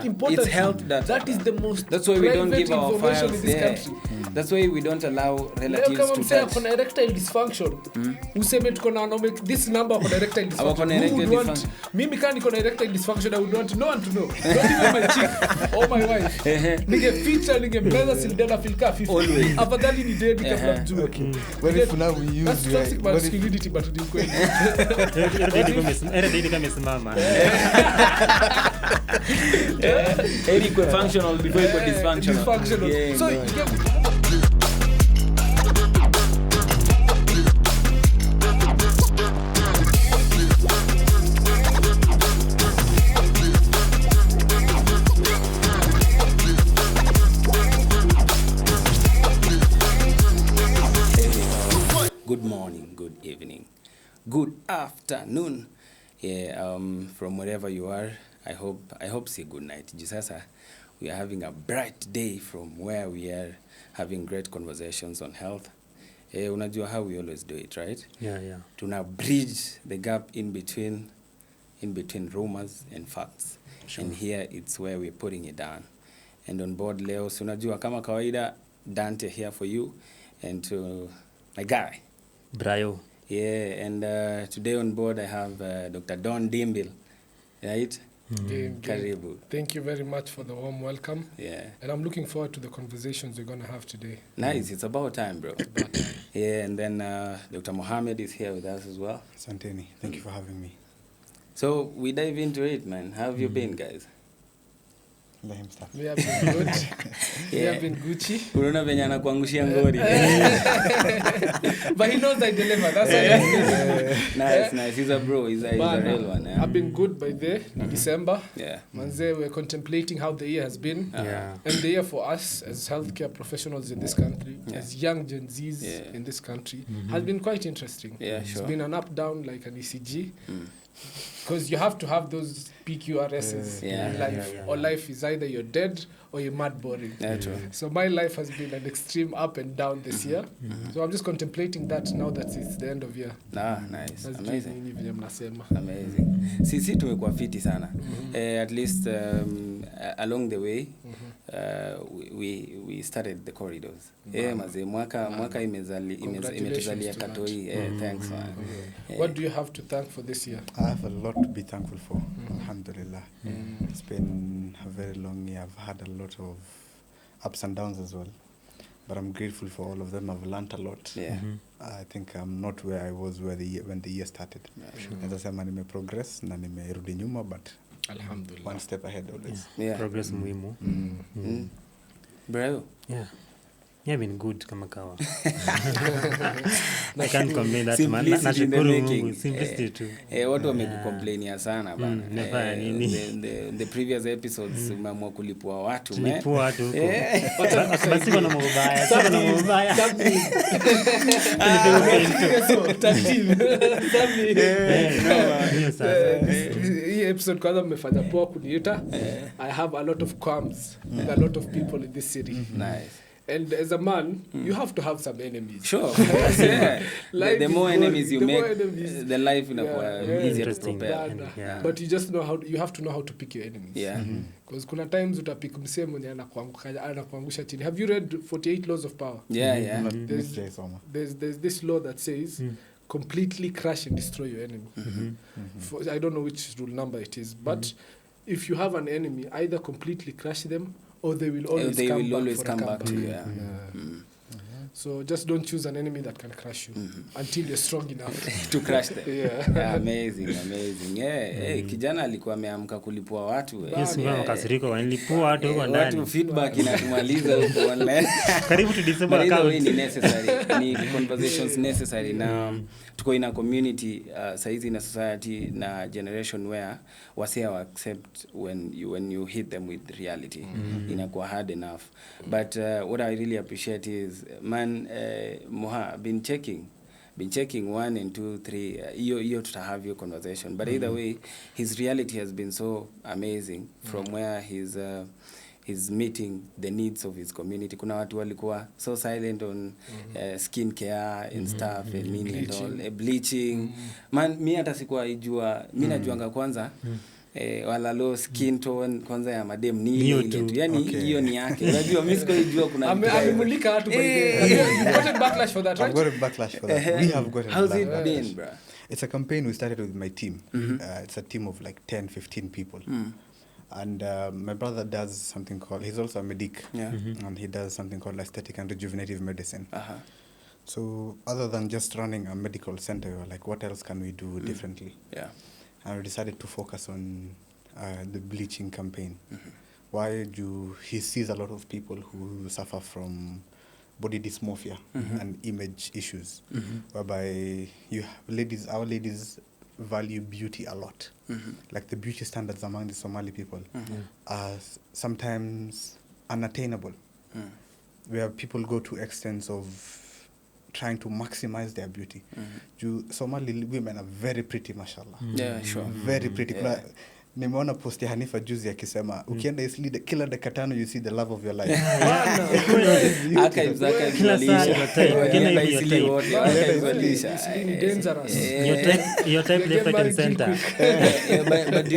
important. It's health data. That is the most. That's why we don't give our files in this there. country. That's why we don't allow relatives to touch. Kama kuna erectile dysfunction. Useme tuko na this number of erectile dysfunction. Mimi kani kuna erectile dysfunction, I would want no one to know. Not even my chick or my wife. Nige feature nige mbeza sildana filka 50. Afadhali ni dead kabla mjue. When for now we use that's toxic masculinity but ni kweli. Era kama simama. Any functional before you dysfunctional. Yeah, so good morning, good evening, good afternoon. Yeah, from wherever you are, I hope say good night. Jisasa, we are having a bright day from where we are having great conversations on health. Unajua how we always do it, right? Yeah. Tuna bridge the gap in between rumors and facts. Sure. And here it's where we're putting it down. And on board leo, unajua kama kawaida, Dante here for you, and to my guy Brayo. Yeah, and today on board I have Dr. Dimbil, right? Karibu. Thank you very much for the warm welcome. Yeah. And I'm looking forward to the conversations we're going to have today. Nice, it's about time, bro. It's about time. Yeah, and then Dr. Mohammed is here with us as well. Santeni, thank you for having me. So we dive into it, man. How have you been, guys? Let him start. We have been good. We have been Gucci. Unaona venye anakuangushia ngori. But he knows I deliver. That's why. Nice. He's a bro. He's a real one. Yeah? I've been good by December. Yeah. Manze, we're contemplating how the year has been. Yeah. And the year for us as healthcare professionals in this country, as young Gen Zs in this country, has been quite interesting. Yeah, sure. It's been an up-down like an ECG. Because you have to have those PQRSs in life. Or life is either you're dead or you're mad boring. Yeah, true. So my life has been an extreme up and down this year. So I'm just contemplating that now that it's the end of year. Nice. Amazing. Amazing. Sisi tumekuwa fiti sana. At least along the way, we started the corridors. Maze mwaka imetuzalia katoi. Thanks, man. What do you have to thank for this year? I have a lot to be thankful for. Alhamdulillah. It's been a very long year. I've had a lot of ups and downs as well. But I'm grateful for all of them. I've learned a lot. Yeah. I think I'm not where I was when the year started. Nasema nime progress na nimerudi nyuma, but Alhamdulillah. one step ahead always. Yeah. Progress muhimu. Bro. Yeah. Yeah, been good kama kawa. I can't comment that man. Nashukuru Mungu. Simplicity too. Watu wamekucomplainia sana bana. The previous episodes umeamua kulipua watu, man. Kulipua watu huko. Basi kuna mbaya. Hii episode kwanza mmefanya poa kuniita. I have a lot of qualms with a lot of people in this city. Nice. And as a man, you have to have some enemies. Sure. The more enemies you make, the life inakuwa easier to propel. But you just you have to know how to pick your enemies. Yeah. Because kuna times utapick msemo mwenye anakuangusha chini. Have you read 48 Laws of Power? Yeah. There's this law that says completely crush and destroy your enemy. I don't know which rule number it is, but if you have an enemy, either completely crush them or they will always come back to you. So just don't choose an enemy that can crush you until you're strong enough to crush them. Amazing. Yeah. Kijana alikuwa ameamka kulipua watu. Yes, mama kasiriko wanilipua watu huko ndani. Watu feedback inatumaliza huko online. Karibu to December account. Ni necessary. Ni conversations necessary na tuko in a community saizi in a society na generation where wase accept when you hit them with reality. Inakuwa hard enough. But what I really appreciate is Moha been checking 1 and 2 3 you to have your conversation, but either way his reality has been so amazing from where he's meeting the needs of his community. Kuna watu walikuwa so silent on skin care and stuff and all bleaching. Man, mimi hata sikuwa ijua, mimi najuanga kwanza wala low skin tone kwanza ya madem ni Hiyo ile tu. tu. Yani hiyo ni yake. Unajua mimi sikujua kuna amemulika watu by the you got a backlash for that, I've right? got a backlash for that. We have gotten How's it backlash. been, bro? It's a campaign we started with my team. It's a team of like 10, 15 people. And my brother does something called, he's also a medic. Yeah. And he does something called aesthetic and rejuvenative medicine. Uh-huh. So other than just running a medical center, we were like, what else can we do differently? Yeah. And we decided to focus on the bleaching campaign. Why do he sees a lot of people who suffer from body dysmorphia and image issues, whereby you have ladies, our ladies value beauty a lot. Like the beauty standards among the Somali people are sometimes unattainable, where people go to extents of trying to maximize their beauty. Somali women are very pretty, mashallah. Yeah, sure. Very pretty. Yeah. Nimeona post ya Hanifa juzi akisema ukienda Isli kila dakika 5 you see the love of your life. Archives Kila saa walisha. your time. Ukienda Walienda hivi your Isli time. wote, archives walisha. It's been dangerous. Your time left right and center. But do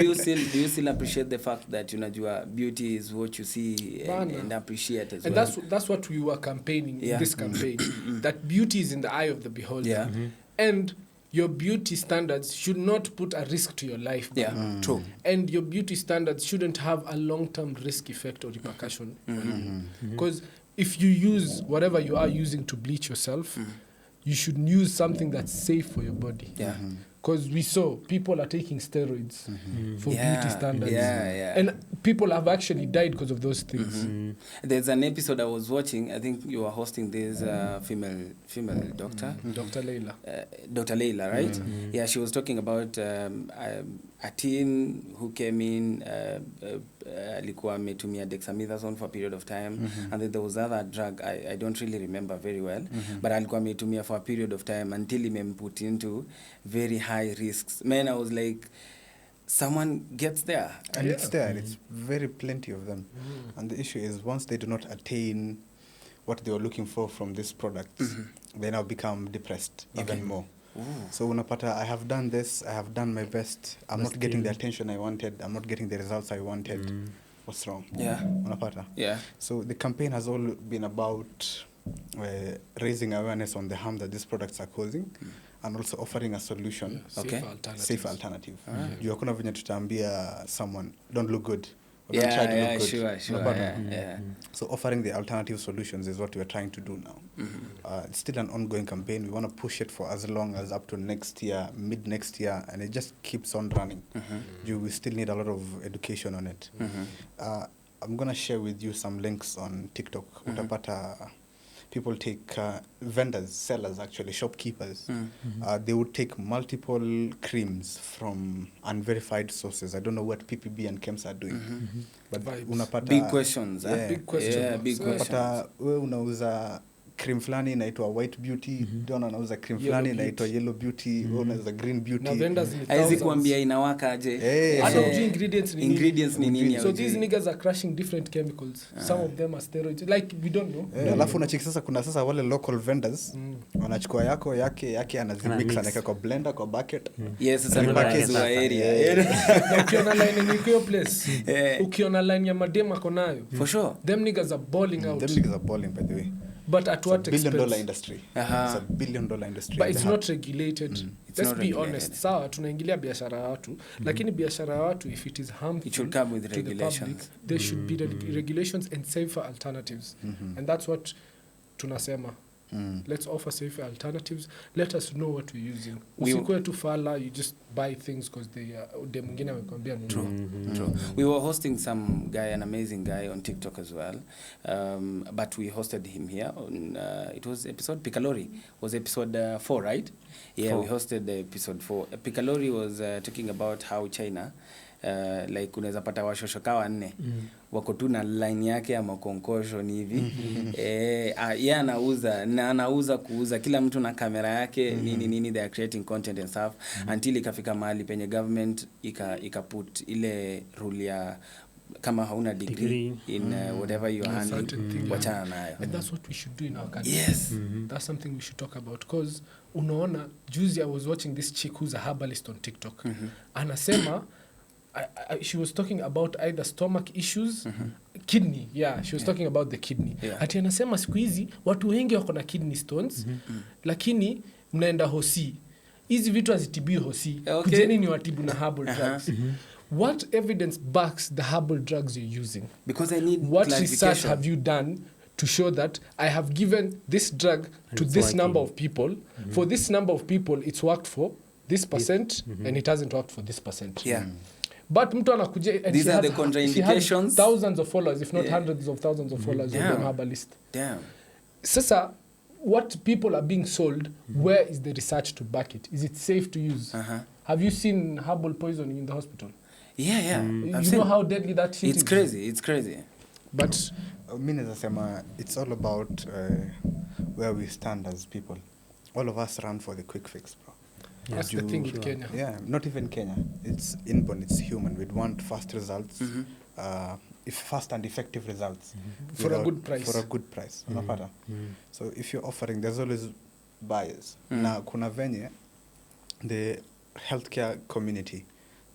you still appreciate the fact that unajua beauty is what you see and appreciate as And well? that's what we were campaigning in Yeah. this campaign. That beauty is in the eye of the beholder. Yeah. And your beauty standards should not put a risk to your life. Yeah, true. And your beauty standards shouldn't have a long-term risk effect or repercussion on you. Because if you use whatever you are using to bleach yourself, you should use something that's safe for your body. Yeah. Because we saw people are taking steroids for beauty standards. Yeah. And people have actually died because of those things. There's an episode I was watching. I think you were hosting this female doctor. Dr. Leila. Dr. Leila, right? Yeah, she was talking about a teen who came in, alikuwa ametumia dexamethasone for a period of time, and then there was other drug I don't really remember very well, but alikuwa ametumia for a period of time until put into very high risks. Man, I was like, someone gets there. And it's there, and it's very plenty of them. And the issue is once they do not attain what they were looking for from this product, they now become depressed even more. So unapata, I have done this, I have done my best, I'm not getting the attention I wanted, I'm not getting the results I wanted. What's wrong? Yeah. Unapata? Yeah. So the campaign has all been about raising awareness on the harm that these products are causing, and also offering a solution. Okay. Safe alternative. You hakuna venye tutaambia someone don't look good. Or don't Yeah, try to yeah, look good. sure. Unapata? Yeah. So offering the alternative solutions is what we're trying to do now. It's still an ongoing campaign. We want to push it for as long as up to next year, mid next year, and it just keeps on running. We still need a lot of education on it. I'm going to share with you some links on TikTok. Utapata people take vendors, sellers actually, shopkeepers. They would take multiple creams from unverified sources. I don't know what PPB and KEMS are doing. But unapata Big questions. Big question. Yeah, big questions. unapata wewe unauza cream fulani inaitwa white beauty, John anauza cream fulani inaitwa yellow beauty, wewe unauza green beauty. Na vendors ni Haizi thousands. kuambia inawaka aje. Hata ujui ingredients ni nini. Ingredients ni nini. So these niggas are crushing different chemicals. Some of them are steroids. Like, we don't know. Alafu unacheki sasa kuna sasa wale local vendors wanachukua yake anazimix anaweka kwa blender kwa bucket. Yes, sasa ni Repackage market wa sasa. area. Na ukiona line yenye iko hiyo place, ukiona line ya madema konayo, For sure. them niggas are balling out. Them niggas are balling, by the way. But at what It's a $1 billion expense? industry. Aha. It's a $1 billion industry. But They it's have- not regulated. It's Let's not be regulated. honest. Sawa, tunaingilia biashara ya watu, lakini biashara ya watu, if it is harmful It should come with to the regulations. public, there should be regulations and safer alternatives. And that's what tunasema. Let's offer safer alternatives. Let us know what we're using. Usikue tu fala, you just buy things because they mwingine amekwambia nunua. True. We were hosting some guy, an amazing guy on TikTok as well. But we hosted him here on, it was episode, Picalori was episode 4, right? Yeah, 4. We hosted the episode 4. Picalori was talking about how China, like unaweza pata washoshoka 4 wako tu na line yake ya makonkosho hivi. Yeye anauza kuuza, kila mtu na kamera yake, nini they are creating content and stuff, until ikafika mahali penye government ikaput ile rule ya kama hauna degree in whatever you are handling, wachana nayo. And that's what we should do in our country. Yes. That's something we should talk about, because unaona juzi I was watching this chick who's a herbalist on TikTok. Anasema she was talking about either stomach issues, kidney. Yeah, she was talking about the kidney. Yeah. Ati anasema siku hizi watu wengi wako na kidney stones, lakini mnaenda hosi. Hizi vitu hazitibiwi hosi. Okay. Kujeni ni watibu na herbal drugs. What evidence backs the herbal drugs you're using? Because I need What research clarification. have you done to show that I have given this drug to it's this working. number of people? For this number of people, it's worked for this percent, and it hasn't worked for this percent. Yeah. But mtu anakuja and These she are has- the contraindications. she has thousands of followers, if not Yeah. hundreds of thousands of followers on Damn. the herbalist. Damn. Sasa, what people are being sold, where is the research to back it? Is it safe to use? Have you seen herbal poisoning in the hospital? Yeah. You I've know seen- how deadly that shit is? It's crazy. But Mi naweza sema it's all about where we stand as people. All of us run for the quick fix, bro. that's the thing with Kenya. Yeah, not even Kenya. It's inborn, it's human. We'd want fast results, if fast and effective results. For a good price. For a good price. Unapata? So if you're offering, there's always buyers. Na kuna venye, the healthcare community,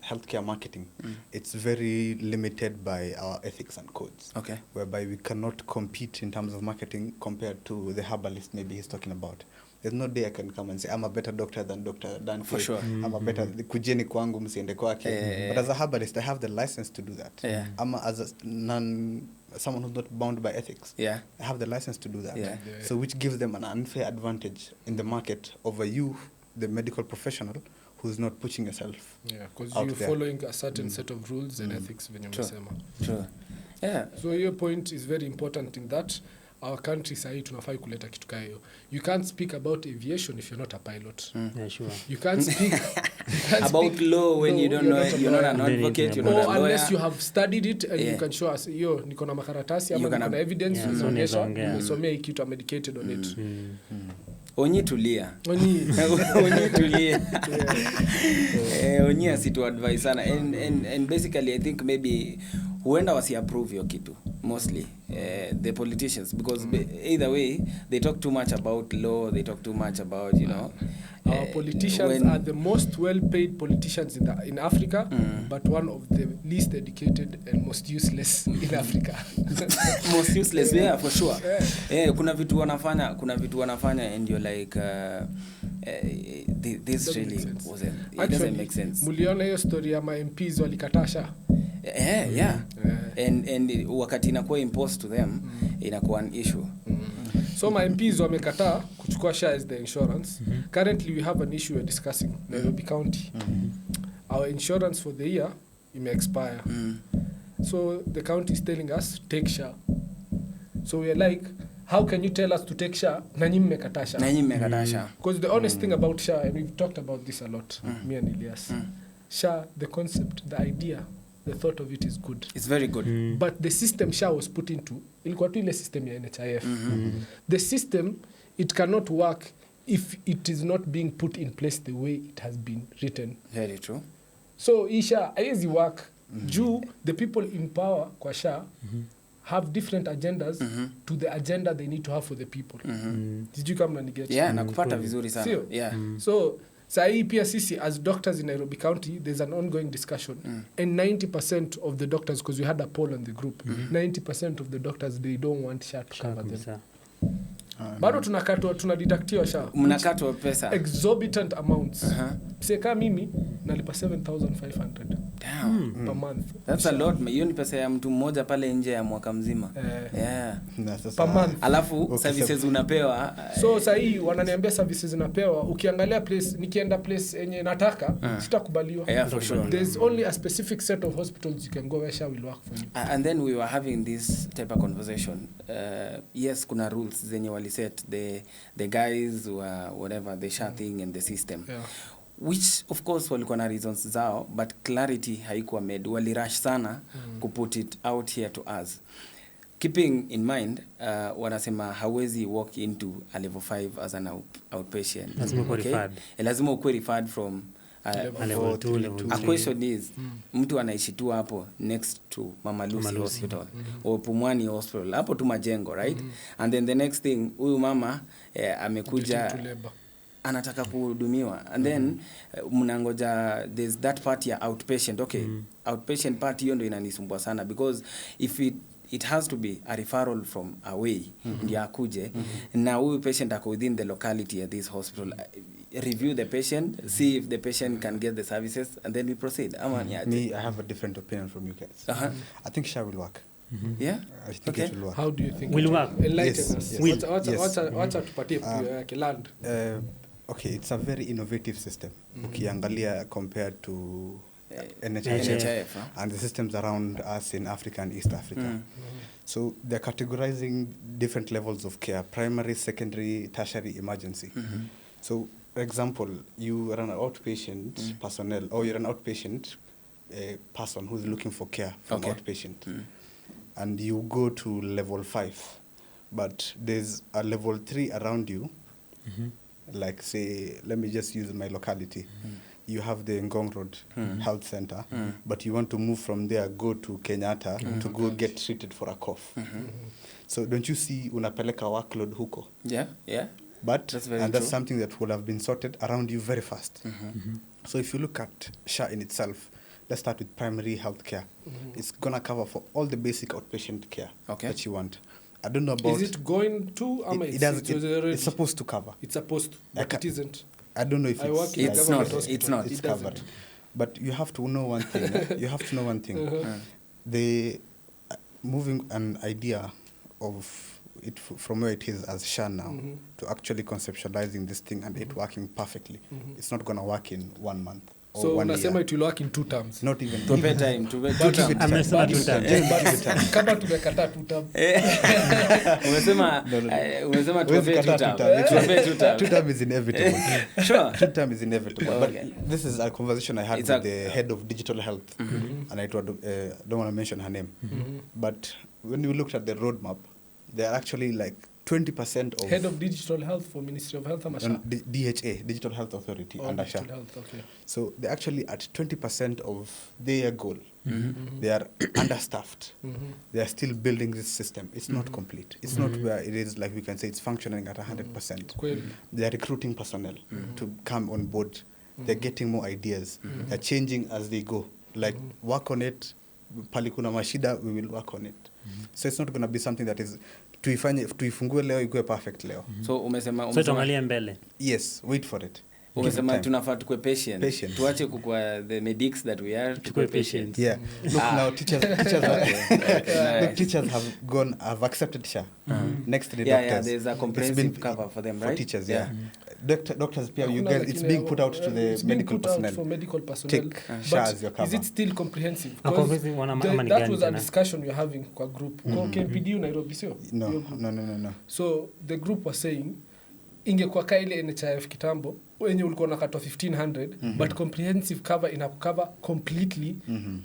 healthcare marketing, it's very limited by our ethics and codes. Okay. Whereby we cannot compete in terms of marketing compared to the herbalist maybe he's talking about. There's no day I can come and say, I'm a better doctor than Dr. Dan. For sure. I'm a better, kujeni kwangu msiende kwake. But as a herbalist, I have the license to do that. Yeah. I'm as a someone who's not bound by ethics. Yeah. I have the license to do that. Yeah. So which gives them an unfair advantage in the market over you, the medical professional, who's not pushing yourself. Yeah, because out you're there. following a certain set of rules and ethics venye True. umesema. True. Yeah. So your point is very important in that our country sahi tunafai kuleta kitu kaya hiyo. You can't speak about aviation if you're not a pilot. Yeah, sure. You can't speak About law when you don't know it, you're not an Then advocate, you're it's not a or lawyer. unless you have studied it and Yeah. you can show us yo niko na makaratasi ama You can niko na have- evidence Yeah, so unaonyesha unaeza ongea. umesomea hii kitu I'm educated on it. Onyi tulia. Onyi. Onyi tulia. Onyi asitu advise sana. And basically I think maybe huenda wasi approve your kitu mostly the politicians because either way they talk too much about law, they talk too much about Our politicians are the most well-paid politicians in Africa, but one of the least educated and most useless in Africa. most useless, yeah, for sure. Kuna vitu wanafanya and you're like this Doesn't really make sense. wasn't, it Actually, doesn't make sense. Muliona hiyo story ya MPs walikatasha. Yeah. And wakati inakuwa imposed to them inakuwa an issue. So my MPs wamekataa kuchukua SHA as the insurance. Currently we have an issue we're discussing, Nairobi County. Our insurance for the year ime-expire. So the county is telling us, take SHA. So we are like, how can you tell us to take SHA na nyinyi mmekataa SHA? Na nyinyi mmekataa SHA. Because the honest thing about SHA, and we've talked about this a lot, me and Elias, SHA, the concept, the idea, the thought of it is good. It's very good. But the system SHA was put into, ilikuwa tu ile system ya NHIF. The system, it cannot work if it is not being put in place the way it has been written. Very true. So SHA haiwezi work juu the people in power kwa SHA have different agendas to the agenda they need to have for the people. Sijui kama mnaniget. Yeah, nakupata vizuri sana. Sio? Yeah. So sahi pia sisi as doctors in Nairobi County there's an ongoing discussion and 90% of the doctors, because we had a poll on the group, 90% of the doctors they don't want SHA to cover them. Bado tunadidaktiwa SHA. Mnakatwa pesa. Exorbitant amounts. Seka mimi nalipa 7,500 per month. That's a lot. Hiyo ni pesa ya mtu mmoja pale nje ya mwaka mzima. Yeah. Per month. Alafu services unapewa. So sahi wananiambia services unapewa, ukiangalia place, nikienda place yenye nataka sitakubaliwa. Yeah, for sure. There's only a specific set of hospitals you can go where SHA will work for you. And then we were having this type of conversation. Yes, kuna rules zenye wali set the guys were whatever the SHA thing and the system. Yeah. Which of course walikuwa na reasons zao, but clarity haikuwa made. Wali rush sana kuput it out here to us. Keeping in mind, wanasema hawezi walk into a level 5 as an outpatient. Lazima uwe referred. Lazima uwe referred from level 2, level 3. A question is, mtu anaishi tu hapo next to Mama Lucy Hospital or Pumwani Hospital, hapo tu majengo, right? And then the next thing, huyu mama amekuja anataka kuhudumiwa and then mnangoja there's that part ya outpatient. Okay, outpatient part hiyo ndio inanisumbua sana because if it has to be a referral from away ndio akuje na huyu patient ako within the locality at this hospital, review the patient, see if the patient can get the services and then we proceed. Me, I have a different opinion from you guys. I think SHA will work. Yeah? I think it will work. How do you think Will it work? Enlighten us. Yes. Wacha tupatie yake land. Okay, it's a very innovative system. Ukiangalia compared to NHIF, and the systems around us in Africa and East Africa. So they're categorizing different levels of care: primary, secondary, tertiary, emergency. So, for example, you are an outpatient personnel, or you're an outpatient person who's looking for care from outpatient, and you go to level 5, but there's a level 3 around you. Like, say, let me just use my locality. You have the Ngong Road Health Center, but you want to move from there, go to Kenyatta to go get treated for a cough. So don't you see unapeleka workload huko? Yeah. But that's that's something that would have been sorted around you very fast. So if you look at SHA in itself, let's start with primary health care. It's going to cover for all the basic outpatient care that you want. I don't know about... Is it going to? It's supposed to cover. It's supposed to, but it isn't. I don't know if it's not. It's covered. But you have to know one thing. The moving an idea of it from where it is as SHA now to actually conceptualizing this thing and it working perfectly. It's not going to work in 1 month. So unasema it will work in 2 terms. Not even. Tupe time. Amesema 2 terms. Kama tumekataa 2 terms. Umesema tupe 2 terms. 2 terms is inevitable. Sure. 2 terms is inevitable. Okay. But this is a conversation I had with the head of digital health, and I don't want to mention her name. But when you looked at the roadmap, they're actually like 20% of... Head of digital health for Ministry of Health, DHA, Digital Health Authority, under SHA. Okay. So they're actually at 20% of their goal. They are understaffed. They are still building this system. It's not complete. It's not where it is, like we can say, it's functioning at 100%. They are recruiting personnel to come on board. They're getting more ideas. They're changing as they go. Like, work on it. Palikuna mashida, we will work on it. So it's not going to be something that is... tuifungue leo ikuwe perfect leo. So umesema tuangalie mbele. Yes, wait for it. Umesema tunafaa tukue patient. Tuache kukua the medics that we are, tukue patient. Yeah. Look now, teachers have accepted SHA. Next to the doctors. Yeah, there's a comprehensive cover for them, right? For teachers, doctors, it's being put out to the medical personnel. For medical personnel. Take SHA as your cover. Is it still comprehensive? That was a discussion we're having kwa group. KMPDU Nairobi sio? No. So the group was saying ingekuwa kaile NHIF kitambo wenye ulikuwa nakatwa 1500 but comprehensive cover inakucover completely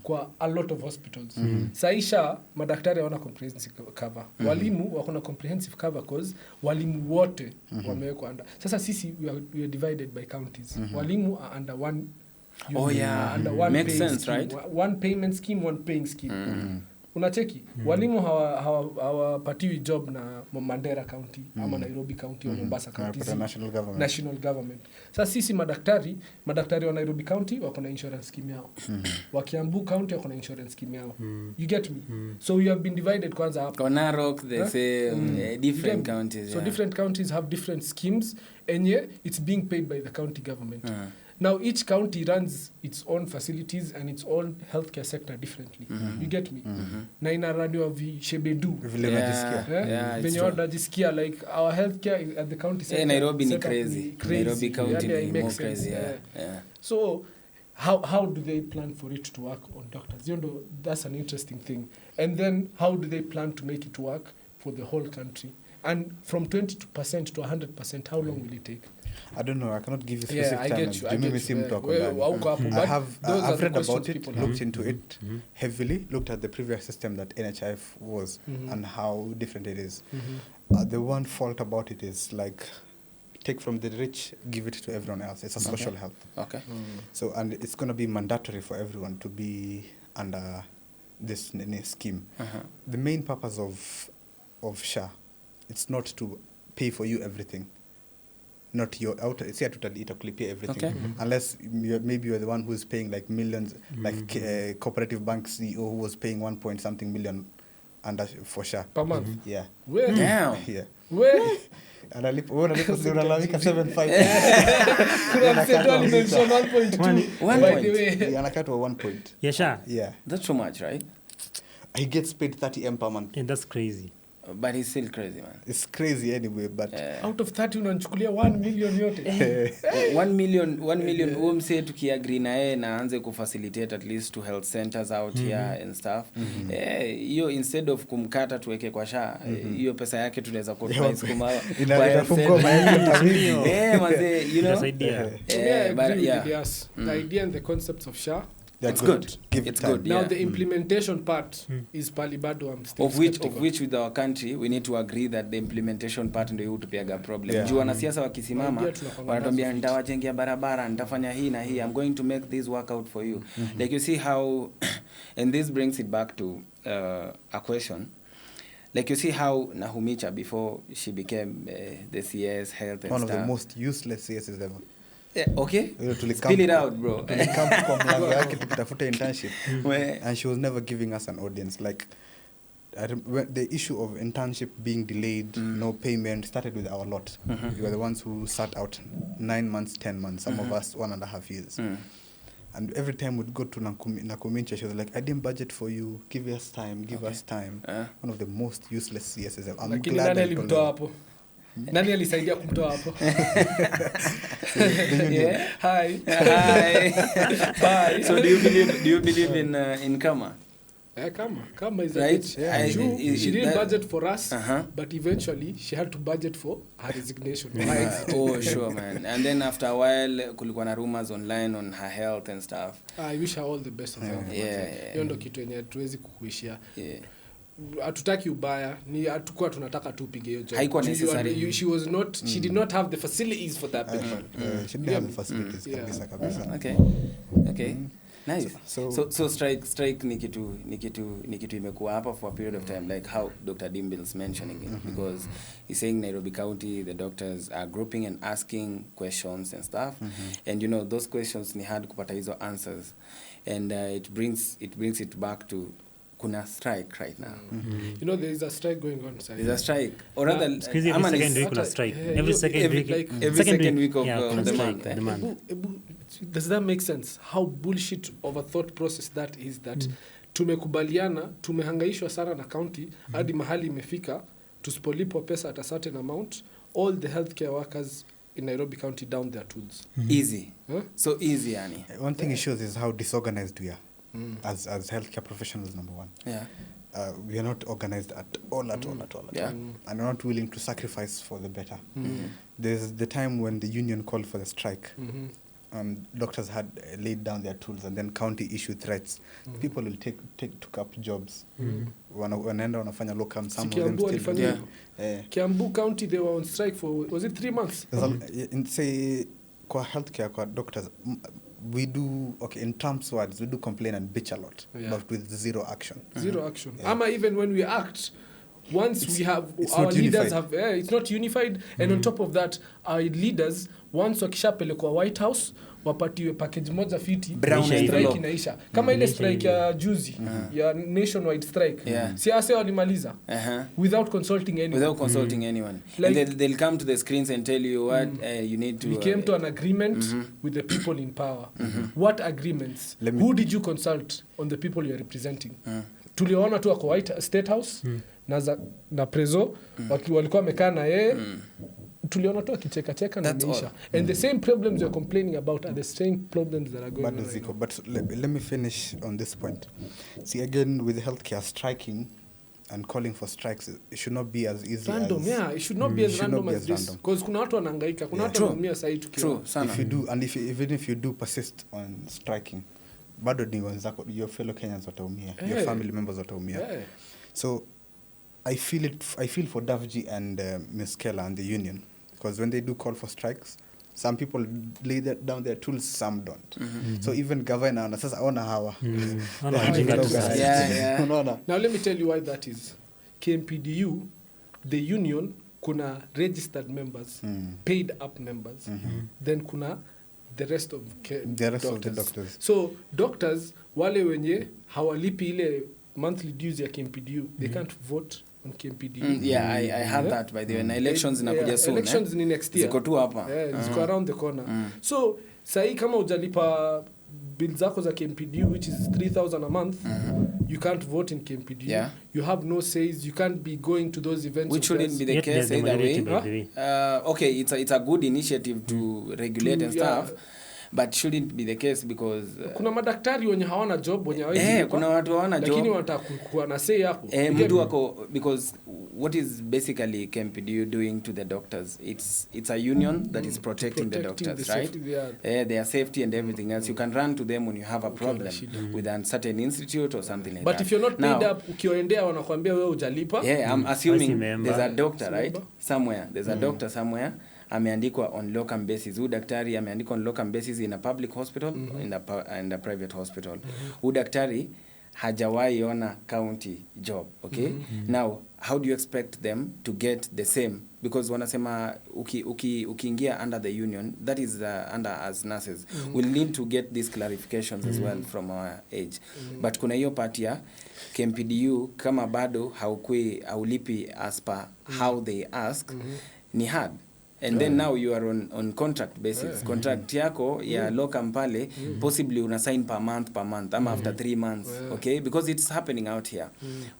kwa a lot of hospitals. Saisha madaktari hawana comprehensive cover. Walimu wako na comprehensive cover cause walimu wote wamewekwa under. Sasa sisi we are divided by counties. Walimu are under one under one makes sense, scheme, right? One payment scheme, one paying scheme. Unacheki walimu hawapatiwi job na Mandera County ama Nairobi County au Mombasa County, national government. Sasa sisi madaktari wa Nairobi County wako na insurance scheme yao. Wa Kiambu County wako na insurance scheme yao. You get me? So we have been divided kwanza hapo. Kwa Narok they say different counties. So different counties have different schemes and it's being paid by the county government. Now each county runs its own facilities and its own healthcare sector differently. You get me? Na inaraniwa vishebedu. Vile unajisikia. Venye unajisikia like our healthcare at the county sector. Nairobi ni crazy. Nairobi county ni more crazy. So how do they plan for it to work on doctors? You know, that's an interesting thing. And then how do they plan to make it work for the whole country? And from 20% to 100%, how long will it take? I don't know. I cannot give you specific I get you. I've read about it, looked into it heavily, looked at the previous system that NHIF was and how different it is. The one fault about it is like take from the rich, give it to everyone else. It's a social health. Okay. So, and it's going to be mandatory for everyone to be under this scheme. The main purpose of SHA, it's not to pay for you everything. not your out. See, itakulipia everything. Okay. Unless maybe you're the one who's paying like millions, like cooperative bank CEO who was paying 1 point something million under for SHA. Per month. Yeah. Where? Damn. Yeah. Where? Unalipa 7.5. Kuna mseto alimention 1.2. One By point. the way. Yeah, anakatwa 1 point. Yesha. Yeah. That's so much, right? He gets paid 30M per month. Yeah, that's crazy. But he's still crazy, man. It's crazy anyway, but Out of 30 unanichukulia 1 million yote. 1 million huo msee tukiagree na yeye na aanze kufacilitate at least to health centers out here and stuff. Hiyo instead of kumkata tuweke kwa SHA, hiyo pesa yake tunaweza kuadvise kuma inafungua maisha. Manze, you know. Inasaidia. I But agree yeah. with Elias. The idea and the concepts of SHA. It's good. Give it It's time. good. Now Yeah. the implementation part is palibado. I'm still Of which with our country we need to agree that the implementation part ndio hutupiaga problem. Yeah. Juu wanasiasa wakisimama Idea tunapanga wanatuambia nazo. nitawajengea barabara, nitafanya hii na hii, I'm going to make this work out for you. Like you see how and this brings it back to a question. Like you see how Nahumicha before she became the CS health and One of stuff. the most useless CSs ever. Yeah, okay. Tulicamp- Spill it out, bro. Tulicamp kwa mlango yake tukitafuta internship. Where And she was never giving us an audience. Like the issue of internship being delayed, no payment, started with our lot. We were the ones who sat out 9 months, 10 months, some of us 1.5 years. And every time we'd go to Nakumincha, she was like, I didn't budget for you, give us time, give us time. One of the most useless CSs ever. I'm Lakini glad nani I told alimtoa her. hapo? Nani alisaidia kumtoa hapo? Yeah. Hi. Hi. Bye. So do you believe in karma? Kama is a Right. bitch. Yeah. She didn't That- budget for us, Uh-huh. but eventually she had to budget for her resignation. Her exit. Oh, sure, man. And then after a while, kulikuwa na rumors online on her health and stuff. I wish her all the best of health. Yeah. Hiyo ndo kitu yenye tuwezi kukuishia. Yeah. Hatutaki ubaya, ni hatukuwa tunataka tu upige hiyo job. Haikuwa necessary. She did not have the facilities for that big man. She didn't have the facilities Yeah. kabisa. Okay. Nice. So- So strike ni kitu imekuwa hapa for a period of time, like how Dr. Dimbil's mentioning it, because he's saying Nairobi County, the doctors are grouping and asking questions and stuff, and you know those questions ni hard kupata hizo answers, and it brings it back to kuna strike right now. You know there is a strike going on. There's a strike, or rather, Every ama ni- second week kuna strike. Yeah, Every you- second every- week. like- every second week of kuna the strike, month. the month. Does that make sense? How bullshit of a thought process that is, that tumekubaliana, tumehangaishwa sana na county hadi mahali imefika tusipolipwa pesa at a certain amount, all the healthcare workers in Nairobi County down their tools. Easy. Huh? So easy, yani. One thing it shows is how disorganized we are as healthcare professionals, number one. Yeah. We are not organized at all. Yeah. And we're not willing to sacrifice for the better. There's the time when the union called for the strike. Doctors had laid down their tools, and then county issued threats. People will took up jobs. Wanaenda wanafanya locum, some of them Kiambu still walifanya do. hivyo. Kiambu County, they were on strike for, was it 3 months? Say kwa healthcare, kwa doctors, we do, okay, in Trump's words, we do complain and bitch a lot, Yeah. but with zero action. Zero action. Yeah. Ama even when we act, once we have it's our not leaders unified. have, it's not unified, and on top of that, our leaders once wakishapelekwa White House wapatiwe package moja fiti, Brown strike envelope. inaisha kama ile Inaisha strike ya juzi ya nationwide strike. Yeah. Si ase walimaliza without consulting anyone. Without consulting anyone. Like- And they'll come to the screens and tell you what you need to... We came to an agreement with the people in power. What agreements? Who did you consult on the people you're representing? Tuliona tu wako State House na Prezo walikuwa wamekaa na yeye. Tuliona tu akicheka na imeisha. And the same problems you're complaining about are the same problems that are going on right now. But let me finish on this point. See, again, with healthcare striking and calling for strikes, it should not be as easy Random, as... yeah. It should not be as should random not be as as this. random. Because kuna watu wanahangaika, kuna watu wanaumia sahi tukiwa. True, sana. If you do, and even if you do persist on striking, bado ni wenzako, your fellow Kenyans wataumia, your family members wataumia. Yeah. So I feel for Davji and Ms. Keller and the union, because when they do call for strikes, some people lay down their tools, some don't. So even governor na sasa ona hawa. Yeah. Unaona? Now let me tell you why that is. KMPDU, the union kuna registered members, paid up members, then kuna the rest of the doctors. So doctors wale wenye hawalipi ile monthly dues ya KMPDU, they can't vote on KMPDU. I had that by the way. Na elections zinakuja soon. Elections ni next year. Ziko tu hapa. Ziko around the corner. So sahi kama hujalipa bill zako za KMPDU, which is 3,000 a month, you can't vote in KMPDU. Yeah. You have no says. You can't be going to those events. Which shouldn't be the case either way. Okay, it's a good initiative to regulate and stuff. But shouldn't be the case because kuna madaktari wenye hawana job wenye hawezi kuna watu hawana job lakini wanataka kuwa na say hapo mtu wako because what is basically KMPDU doing to the doctors, it's a union that is protecting the doctors, right? Their safety and everything else. You can run to them when you have a problem with a certain institute or something like but that. But if you're not paid up, ukioendea wanakuambia wewe hujalipa. I'm assuming there's a doctor, right? Somewhere there's a doctor somewhere ameandikwa on locum basis. Huyu daktari ameandikwa on locum basis in a public hospital, in a private hospital. Huyu daktari hajawahi ona county job, okay? Now, how do you expect them to get the same? Because wanasema ukiingia under the union, that is under as nurses, we'll need to get these clarifications as well from our age. But kuna hiyo part ya KMPDU kama bado haulipi as per how they ask, ni hard. And then now you are on contract basis. Contract yako ya locum pale possibly una sign per month ama after 3 months, okay? Because it's happening out here.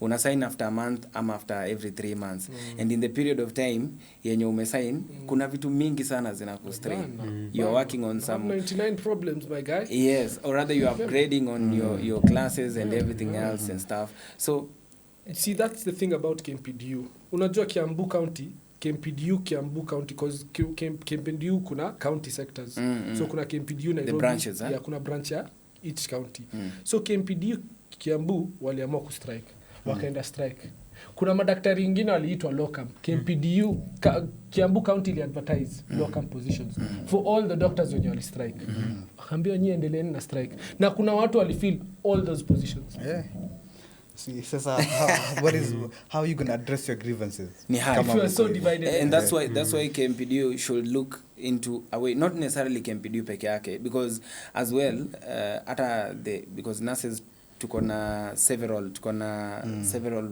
Una sign after a month ama after every 3 months. And in the period of time yenye umesign kuna vitu mingi sana zinakustrain. You are working on some 99 problems, my guy. Yes, or rather you are upgrading on your classes and everything else and stuff. So see, that's the thing about KMPDU. Unajua Kiambu County, KMPDU Kiambu County, because KMPDU kuna county sectors. So kuna KMPDU Nairobi, the branches, kuna branch ya each county. So KMPDU Kiambu waliamua kustrike, wakaenda strike. Kuna madaktari wengine waliitwa locum. KMPDU Kiambu County ili advertise locum positions for all the doctors wenye wali strike. Wakaambia nyie endeleeni na strike. Na kuna watu walifill all those positions. See, sasa how are you going to address your grievances? If you are so divided. And that's why KMPDU should look into a way, not necessarily KMPDU peke yake, because as well because nurses tuko na several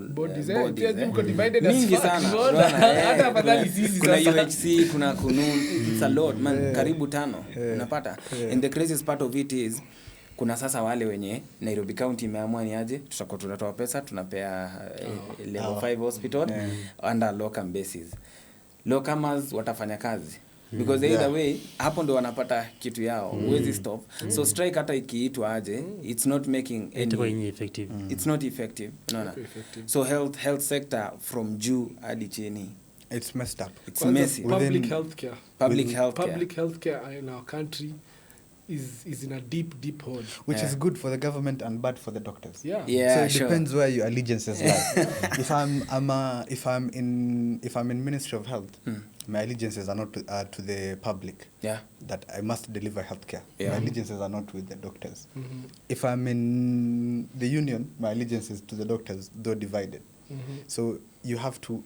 bodies divided mingi sana. Hata afadhali sisi kuna UHC, kuna Kunun, it's a lot man, karibu 5 unapata. And the craziest part of it is kuna sasa wale wenye Nairobi County imeamua ni aje tutakuwa tunatoa pesa tunapea level 5 hospital under locum basis. Locumers watafanya kazi because either way hapo ndo wanapata kitu yao, huwezi stop. So strike hata ikiitwa aje, it's not making any effective. It's not effective. No. So health sector from juu hadi chini, it's messed up. It's messy. Public healthcare in our country is in a deep hole, which is good for the government and bad for the doctors. So it depends where your allegiances lie. If I'm in Ministry of Health, my allegiances are not to the public. That I must deliver healthcare. My allegiances are not with the doctors. If I'm in the union, my allegiances to the doctors, though divided. So you have to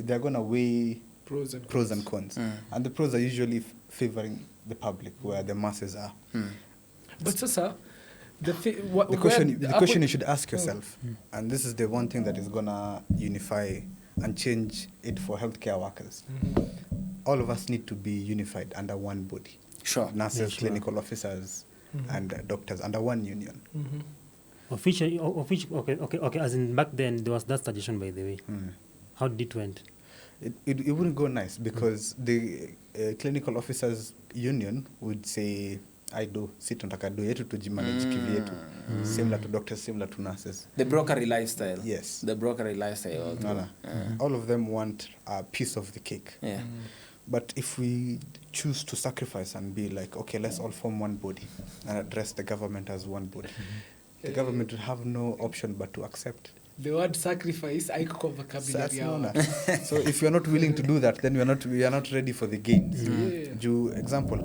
they're going to weigh pros and cons. And the pros are usually favoring the public, where the masses are. But sasa, the question you should ask yourself, and this is the one thing that is gonna unify and change it for healthcare workers. All of us need to be unified under one body. Nurses, clinical officers, and doctors under one union. Officially, okay. As in back then, there was that suggestion, by the way. How did it went? It wouldn't go nice because the clinical officers union would say, si tunataka do yetu tujimanage kivyetu, similar to doctors, similar to nurses. The brokery lifestyle. Yes. The brokery lifestyle. All of them want a piece of the cake. But if we choose to sacrifice and be like, okay, let's all form one body and address the government as one body, the government would have no option but to accept. The word sacrifice, I could vocabulary. So if you're not willing to do that, then we are not ready for the gains. Example,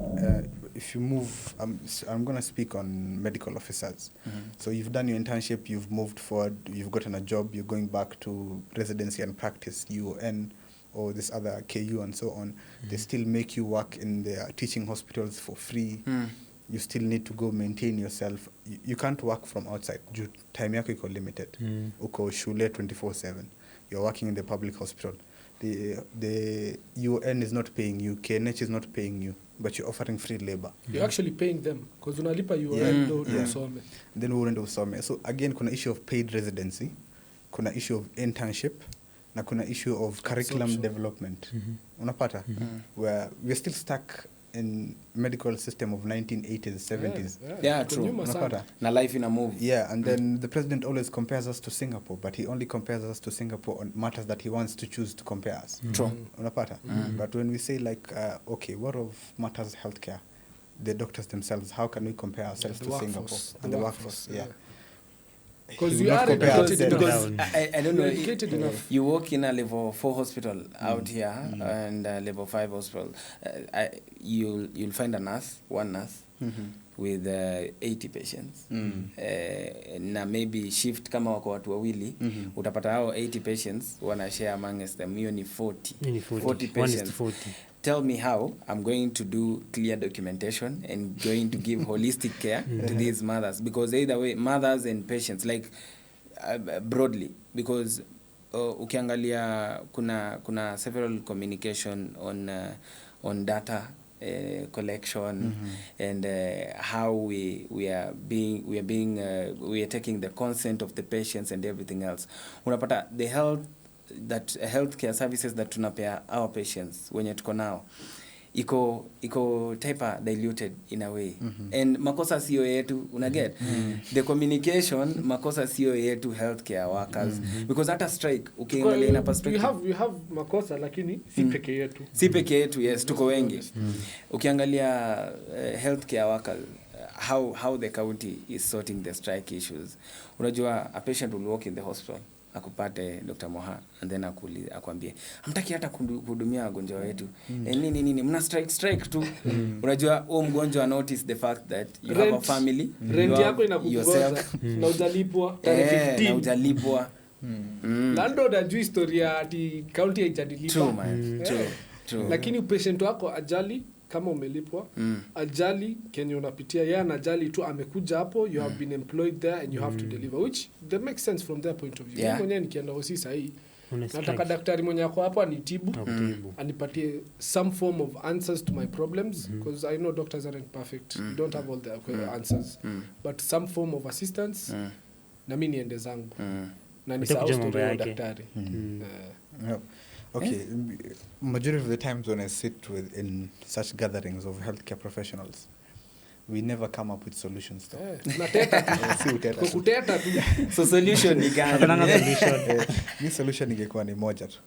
if you move, I'm going to speak on medical officers. So you've done your internship, you've moved forward, you've gotten a job, you're going back to residency and practice, you earn or this other KU and so on, they still make you work in their teaching hospitals for free. You still need to go maintain yourself. You can't work from outside. Time yako iko limited. Uko shule 24/7. You're working in the public hospital. The UN is not paying you. KNH is not paying you, but you're offering free labor. You're actually paying them because unalipa UN do usome. Then uende usome. So again, kuna issue of paid residency, kuna issue of internship, na kuna issue of curriculum development. Unapata? Where we're still stuck in medical system of 1980s, 70s. Yeah, true. Na life in a move. Yeah, and then the president always compares us to Singapore, but he only compares us to Singapore on matters that he wants to choose to compare us. True. Unapata? But when we say like, okay, what of matters healthcare? The doctors themselves, how can we compare ourselves to Singapore? And the workforce, yeah. Because you are educated because enough. I don't know, Educated enough. you work in a level 4 hospital out here and a level 5 hospital. You'll find one nurse with 80 patients. Na maybe shift kama wako watu wawili, utapata hao 80 patients wana share amongst them. Hiyo ni 40 patients. 40. Tell me how I'm going to do clear documentation and going to give holistic care to these mothers, because either way, mothers and patients, like broadly, because ukiangalia kuna several communication on data collection and how we are taking the consent of the patients and everything else. Unapata the healthcare services that tunapea our patients wenye tuko nao iko type diluted in a way. And makosa sio yetu, unaget the communication, makosa sio yetu healthcare workers, because hata strike ukiangalia in a perspective we have makosa lakini si peke yetu. Yes, tuko wengi. Ukiangalia healthcare workers, how the county is sorting the strike issues. Unajua a patient will walk in the hospital akupate Dr. Moha and then akwambie hamtaki hata kuhudumia wagonjwa wetu. Nini mna strike tu. Unajua huo mgonjwa notice the fact that you have a family, rent yako inakugonga na ujalipwa tarehe 15 na ujalipwa. Landlord ajui historia ati county haijadilipa. True man. True. Lakini patient wako ajali kama umelipwa, ajali kenye unapitia, yeye anajali tu amekuja hapo, you have been employed there and you have to deliver, which that makes sense from their point of view. Yeah. Mwenye nikienda hosi sahi, nataka daktari mwenye ako hapo anitibu, anipatie some form of answers to my problems, because I know doctors aren't perfect. You don't have all the answers. But some form of assistance, na mimi niende zangu. Na nisahau story ya daktari. Okay, majority of the times when I sit in such gatherings of healthcare professionals, we never come up with solutions. So solution ni gani? This solution ingekuwa ni moja tu.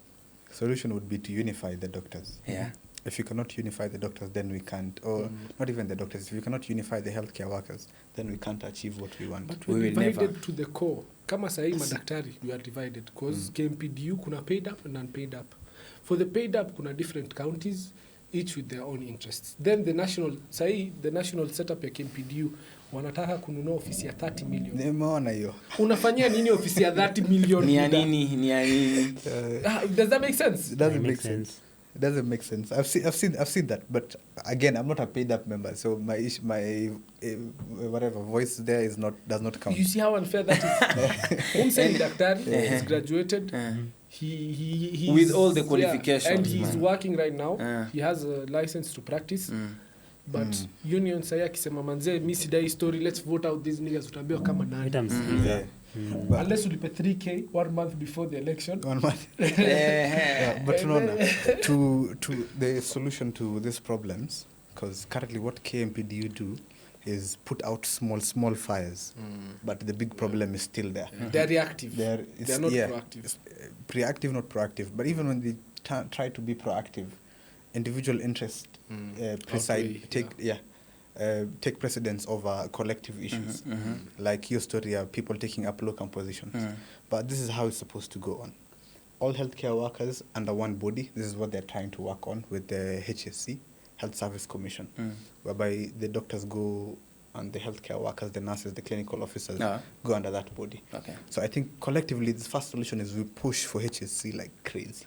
Solution would be to unify the doctors. Yeah. If you cannot unify the doctors, then we can't, or not even the doctors, if you cannot unify the healthcare workers, then we can't achieve what we want. But we're divided to the core. Kama sahi madaktari, we are divided. Because KMPDU kuna paid up and unpaid up. For the paid up, kuna different counties, each with their own interests. Then the national setup ya KMPDU, wanataka kununua ofisi ya 30 million. Nimeona hiyo. Unafanyia nini ofisi ya 30 million? Ni ya nini? Does that make sense? It doesn't make sense. It doesn't make sense. I've seen that, but again, I'm not a paid up member, so my whatever voice there does not count. You see how unfair that is. Umseni DaKtaRi, he's graduated. He with all the qualifications, and he's working right now. He has a license to practice. But union saya akisema manze mimi sidai story, let's vote out these niggas, utaambiwa kama nani. Unless ulipe 3k 1 month before the election. 1 month. But to the solution to these problems, because currently what KMPDU do is put out small fires, but the big problem is still there. They're reactive. They're not proactive. Reactive, not proactive. But even when they try to be proactive, individual interest take precedence over collective issues. Like your story of people taking up locum positions. But this is how it's supposed to go on. All healthcare workers under one body, this is what they're trying to work on with the HSC, Health Service Commission, whereby the doctors go and the healthcare workers, the nurses, the clinical officers go under that body. Okay. So I think collectively the first solution is we push for HSC like crazy.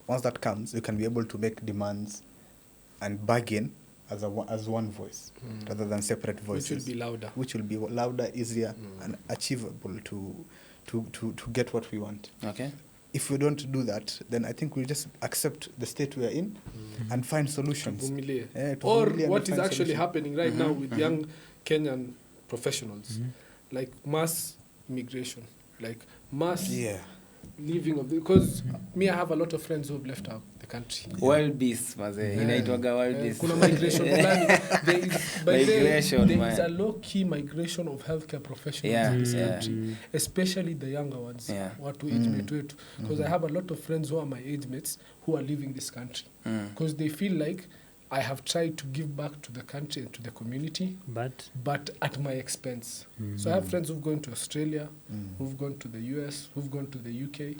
once that comes, you can be able to make demands and bargain as one voice rather than separate voices. Which will be louder. Which will be louder, easier, and achievable to get what we want. Okay. If we don't do that, then I think we just accept the state we are in and find solutions. Or what is actually happening right now with young Kenyan professionals, like mass migration, like mass leaving of because me, I have a lot of friends who have left out the country. Wild beasts, inaitwaga wild beasts. Kuna migration plan. There is a low-key migration of healthcare professionals in this country, especially the younger ones. Watu age mate wetu. Because I have a lot of friends who are my age mates who are leaving this country because they feel like I have tried to give back to the country and to the community, but at my expense. So I have friends who've gone to Australia, who've gone to the US, who've gone to the UK.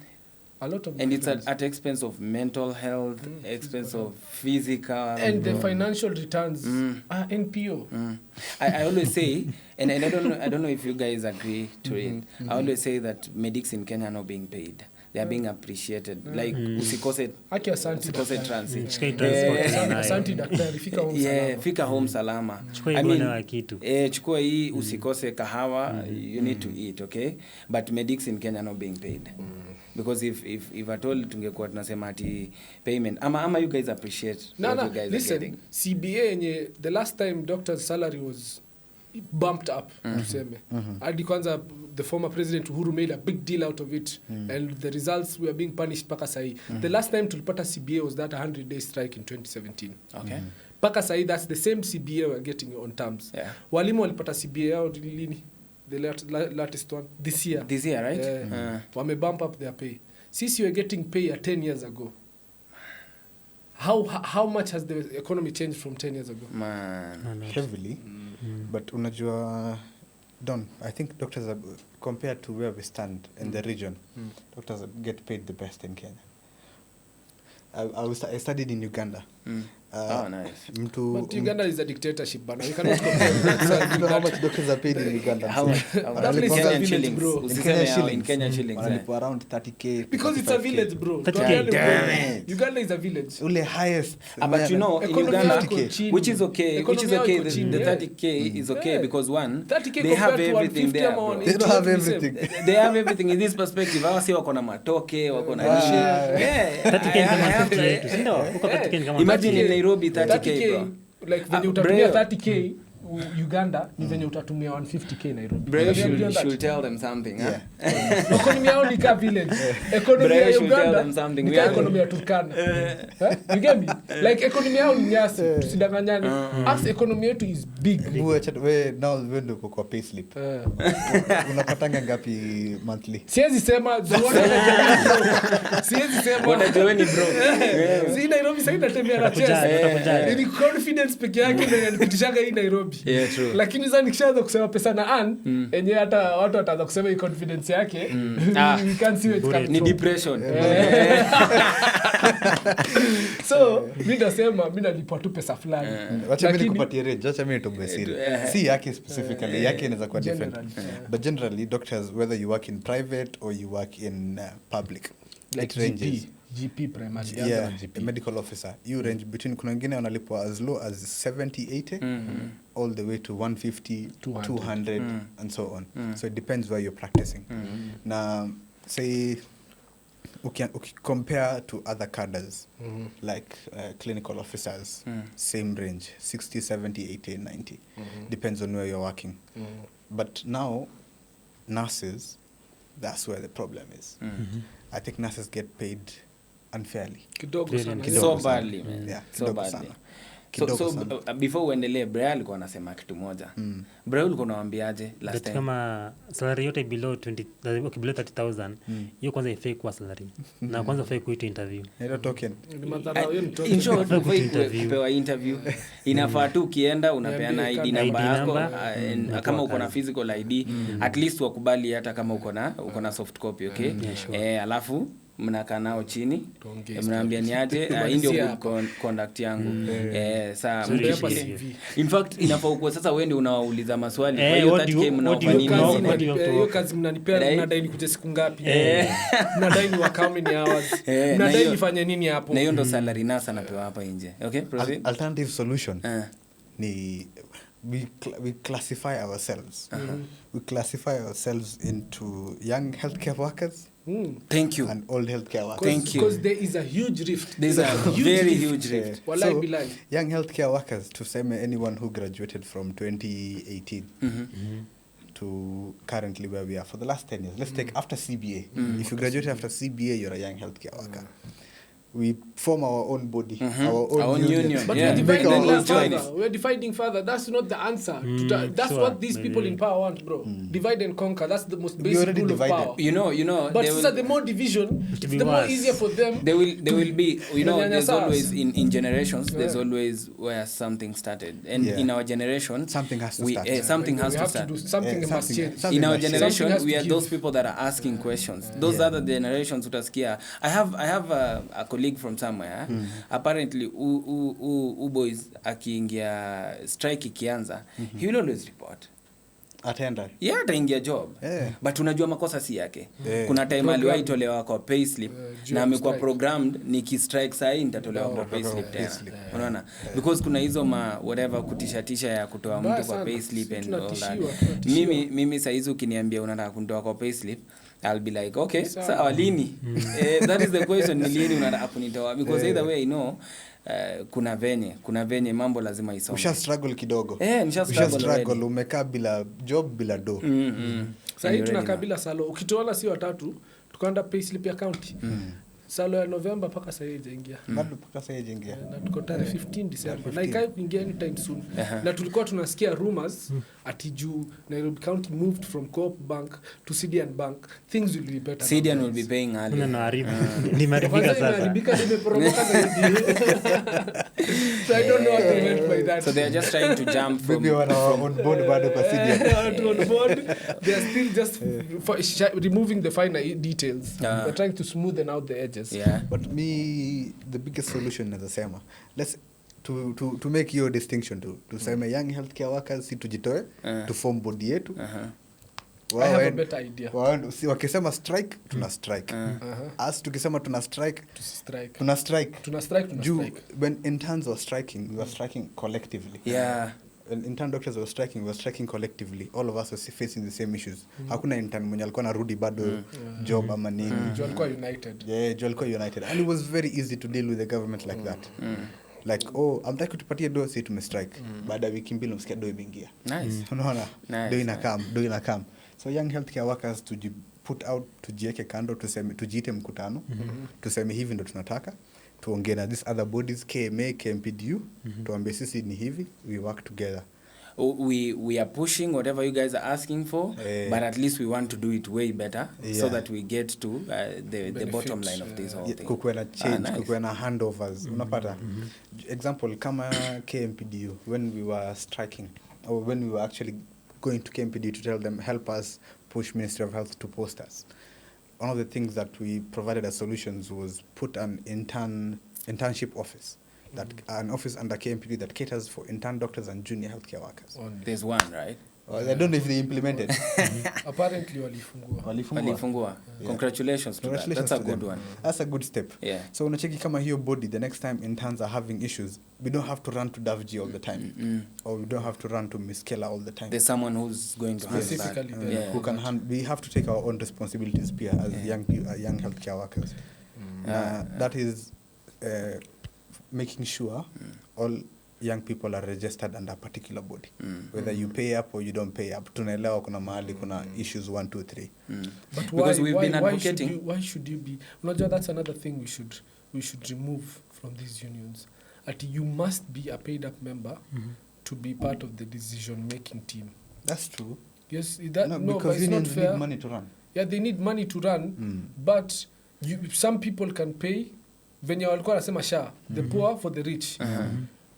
A lot of and it's at expense of mental health, expense of physical, and the financial returns are NPO. I always say, and I don't know if you guys agree to it. I always say that medics in Kenya are not being paid. They are being appreciated. Like usikose transit. Asante DaKtaRi, fika home salama. Fika home salama. I mean, chukua hii usikose kahawa, you need to eat, okay? But medics in Kenya are not being paid. Because if at all tungekuwa tunasema ati payment ama you guys appreciate what you guys listen, are getting. CBA the last time doctor's salary was bumped up tuseme. Hadi kwanza the former president Uhuru made a big deal out of it and the results were being punished paka sahi. The last time tulipata CBA was that 100-day strike in 2017. Okay. Paka sahi that's the same CBA we're getting on terms. Walimu walipata CBA yao lini? The latest one this year, right? Wame bump up their pay. Since you were getting pay 10 years ago, how much has the economy changed from 10 years ago? Man, heavily. But unajua, I think doctors are, compared to where we stand in the region, doctors get paid the best in Kenya. I studied in Uganda. Nice. But Uganda is a dictatorship, but you cannot compare that. You know how much doctors are paid in Uganda? How much? Kenyan shillings, bro. In Kenyan shillings. Around 30K. Because it's a village, bro. 30K. Damn it. Uganda is a village. Only highest. But you know, in Uganda, which is okay. The 30K is okay because one, they have everything there, bro. They don't have everything. They have everything in this perspective. Hawa si wako na matoke, wako na lishe. Imagine in Nairobi 30K, bro. Like when you utatumia 30K Uganda, ni venye utatumia 150K Nairobi. Bro, should tell them something, huh? Economy yao ni ka village. Economy ya Uganda ni ka economy ya Turkana. You get me? Like economy yao ni nyasi, tusidanganyane. As economy yetu is big. We now wendo kwa payslip. Unapatanga ngapi monthly? Siwezi sema wanajua ni bro. Si Nairobi sasa inatembea na chest. Ni confidence peke yake ndio inanipitishaga hii Nairobi. Yeah, true. Lakini sasa nikishaanza kusema pesa na enyewe hata watu wataanza kusema hii confidence yake. We can't see where it comes ni depression. So, mimi nasema mimi nalipwa tu pesa fulani. Wacha mimi nikupatie range, wacha mimi nitoboe siri. Si yake specifically, yake inaweza kuwa different. But generally doctors, whether you work in private or you work in public, like GP primary, GP. A medical officer, you range between, kuna wengine wanalipwa as low as 70-80 all the way to 150 200 and so on. So it depends where you're practicing. Now say compare to other cadres like clinical officers, same range, 60 70 80 90, depends on where you're working. But now nurses, that's where the problem is. I think nurses get paid unfairly. Kidogo sana. So badly, man. Yeah, so badly. So before uendelee, Brea alikuwa anasema kitu moja. Brea ulikuwa unawaambiaje last time? Kama salary yote below 20, okay, below 30,000, hiyo kwanza ifai kwa salary. Na kwanza ifai kuita interview. Ndio token. In short, ifai kupewa interview. Inafaa tu ukienda unapeana ID namba yako, kama uko na physical ID, at least wakubali hata kama uko na soft copy, okay? Alafu mnakaa nao chini, Tuongee mnaambia niaje, hii ndio good conduct yangu. Saa in fact inafaa kuwa sasa wewe ndio unawauliza maswali, kwa hiyo 30k mnaofa nini? Hiyo kazi mnanipea, mnadai nikuje siku ngapi? Mnadai ni work how many hours? Mnadai nifanye nini hapo? Na hiyo ndo salary nasa napewa hapa nje. Okay, proceed. Alternative solution ni we classify ourselves. We classify ourselves into young healthcare workers. Thank you. And old healthcare workers. Thank you. Because there is a huge rift. There's a very huge rift. Wallahi billahi. Young healthcare workers, to say anyone who graduated from 2018 to currently where we are for the last 10 years. Let's take after CBA. If you graduate after CBA, you're a young healthcare worker. We form our own body, our own union. But we're dividing further. That's not the answer. That's what these people in power want, bro. Divide and conquer. That's the most basic rule of power. You know. But the more division, the more easier for them. They will be. There's always in generations. There's always where something started, and in our generation, something has to start. Something has to start. Something must change. In our generation, we are those people that are asking questions. Those other generations utaskia. I have a colleague from somewhere. Apparently boys akiingia strike ikianza, he will always report. Attender. Yeah, ataingia job. But unajua makosa si yake. Kuna time aliwahi tolewa kwa payslip na amekuwa programmed niki-strike saa hii nitatolewa kwa payslip tena. Unaona? Because kuna hizo whatever kutishatisha ya kutoa mtu kwa payslip and all that. Mimi saa hizo ukiniambia unataka kunitoa kwa payslip, I'll be like, okay, sawa lini? That is the question, ni lini unataka kunitoa? Because either way I know kuna venye mambo lazima isome. Usha struggle kidogo. Nisha struggle umekaa bila job bila do. Sasa hii tunakaa bila salo. Ukitoana si watatu, tukaenda payslip ya county. Salo ya November paka sasa hajaingia. Bado paka sasa hajaingia. Na tuko tarehe 15 December. Na ikai kuingia anytime soon. Na tulikuwa tunasikia rumors ati juu Nairobi County moved from Co-op Bank to CDN Bank. Things will be better. CDN will be paying early. Nimeharibika sasa. Nimeporomoka zaidi. So I don't know what they meant by that. So they are just trying to jump from on board bado kwa CDN. On board. They are still just removing the finer details. They're trying to smoothen out the edges. Yeah. But the biggest solution as a let's to make your distinction to say young healthcare workers si tujitoe to form body yetu. I have a better idea. Wakisema strike tuna strike. As tukisema tuna strike tuna strike. When interns were striking, we were striking collectively. Yeah. When intern doctors were striking, we were striking collectively. All of us were facing the same issues. Hakuna intern mwenye alikuwa narudi bado job ama nini. Walikuwa united. Yeah, walikuwa united. And it was very easy to deal with the government like that. Like, amtaki kutupatia do, si tumestrike. Baada ya wiki mbili msikia do imeingia. Nice. Unaona? Do inakam. So young healthcare workers put out, tujieke kando, tujiite mkutano, tuseme hivi ndo tunataka. Tuongee na these other bodies, KMA, KMPDU, tuambie sisi ni hivi, we work together. We are pushing whatever you guys are asking for, but at least we want to do it way better so that we get to the bottom line of this whole thing. Kukuwe na change, kukuwe na handovers. Unapata example kama KMPDU, when we were striking, or when we were actually going to KMPDU to tell them, help us push Ministry of Health to post us. One of the things that we provided as solutions was put an internship office. An office under KMPD that caters for intern doctors and junior healthcare workers. There's one, right? I don't know if they implemented. Apparently walifungua. Congratulations to that. That's a good one. That's a good step. Yeah. So unacheki kama hiyo body, the next time interns are having issues, we don't have to run to DaVG all the time. Or we don't have to run to Miss Keller all the time. There's someone who's going to handle that. Who can we have to take our own responsibilities as young healthcare workers. That is making sure all young people are registered under a particular body. Whether you pay up or you don't pay up. Tunaelewa kuna mahali kuna issues 1, 2, 3. But because we've been advocating. Why should you be? Unajua, that's another thing we should remove from these unions. You must be a paid up member to be part of the decision making team. That's true. Yes, because it's not fair. Need money to run. Yeah, they need money to run, but some people can pay. Venye walikuwa nasema SHA, the poor for the rich.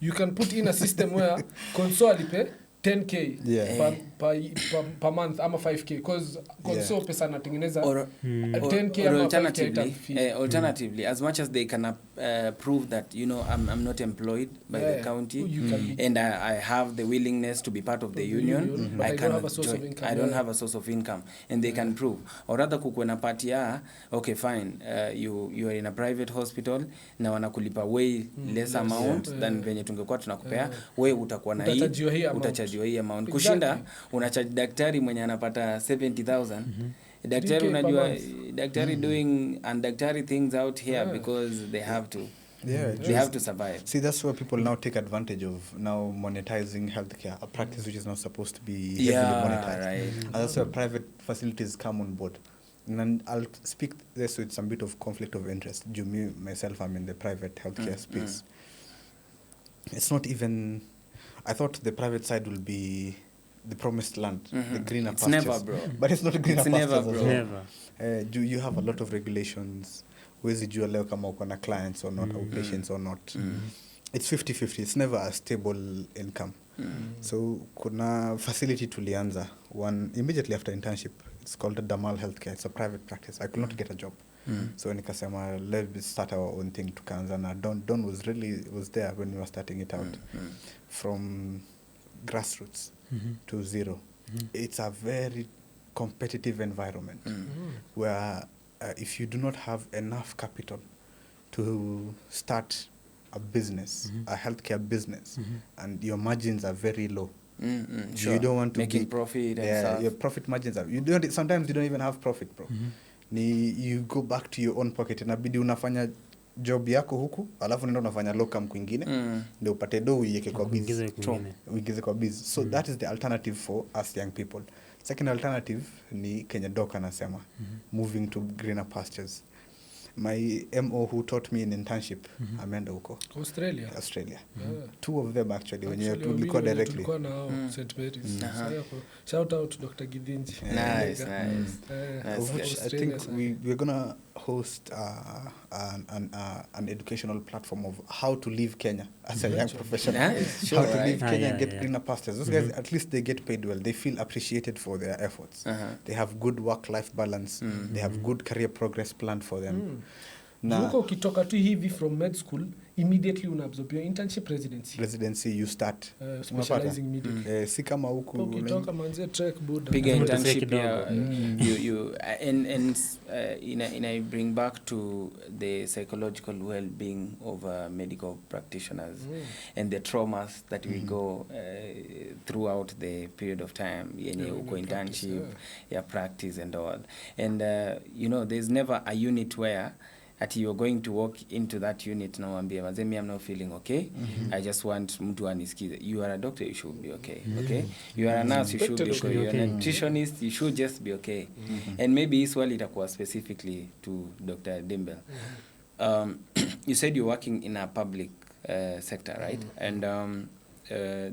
You can put in a system where Konso alipe 10k Yeah. per month ama 5k cause so pesa natengeneza Or 10k ama 5k alternatively, as much as they can prove that, you know, I'm not employed by the county, you can be, and I have the willingness to be part of the union, but I don't have a cannot source of join. income. I don't have a source of income, and they can prove. Or rather kukuwe na party okay fine, you are in a private hospital na wanakulipa way less amount than venye tungekuwa tunakupea, we utakuwa na utachajiwa hii amount kushinda unacharge daktari mwenye anapata 70,000. Daktari unajua daktari doing and daktari things out here because they have to. Yeah, they have to survive. See, that's where people now take advantage of now monetizing healthcare, a practice which is not supposed to be heavily monetized. Right. And that's where private facilities come on board. And I'll speak this with some bit of conflict of interest. Me, myself, I'm in the private healthcare space. It's not even... I thought the private side will be the promised land, the greener it's pastures. Never, bro. But it's not greener it's pastures. Never, as bro. well. Never. You have a lot of regulations. Huwezi jua leo kama uko na clients or not, or patients or not. It's 50-50. It's never a stable income. So kuna facility tulianza one immediately after internship. It's called Dimbil Healthcare. It's a private practice. I could not get a job. So nikasema let's start our own thing tukaanza na Don was there when we were starting it out. From grassroots to zero. It's a very competitive environment where if you do not have enough capital to start a business, a healthcare business, and your margins are very low, Sure. you don't want to making profit and stuff. your profit margins are, sometimes you don't even have profit, bro. You go back to your own pocket, inabidi unafanya job yako huku alafu nenda unafanya locum kwingine ndio upate do uiweke kwa uingize kwa biz. So that is the alternative for us young people. Second alternative ni Kenya Doc anasema moving to greener pastures. My MO who taught me in internship ameenda huko Australia. Two of them actually when you tulikuwa directly tulikuwa na St Mary's. Shout out to Dr. Gidinji. Nice. I think we're gonna host an educational platform of how to leave Kenya as a young professional. Sure, how to leave right. Kenya and get greener pastures. Those guys, at least they get paid well. They feel appreciated for their efforts. They have good work-life balance. They have good career progress planned for them. Huko ukitoka tu hivi from med school, immediately unabsorb your internship residency. You start specializing immediately. Si kama huku ukitoka manze trek buda. Piga internship you and I bring back to the psychological well-being of medical practitioners and the traumas that we go throughout the period of time yenye uko internship, practice and all. And you know, there's never a unit where you're going to walk into that unit na mwambie mazemi I'm not feeling okay. I just want mtu anisikize. You are a doctor, you should be okay. You are a nurse, you should be okay. You are a nutritionist, you should just be okay. And maybe hii swali itakuwa specifically to Dr. Dimbil. You said you're working in a public sector, right? And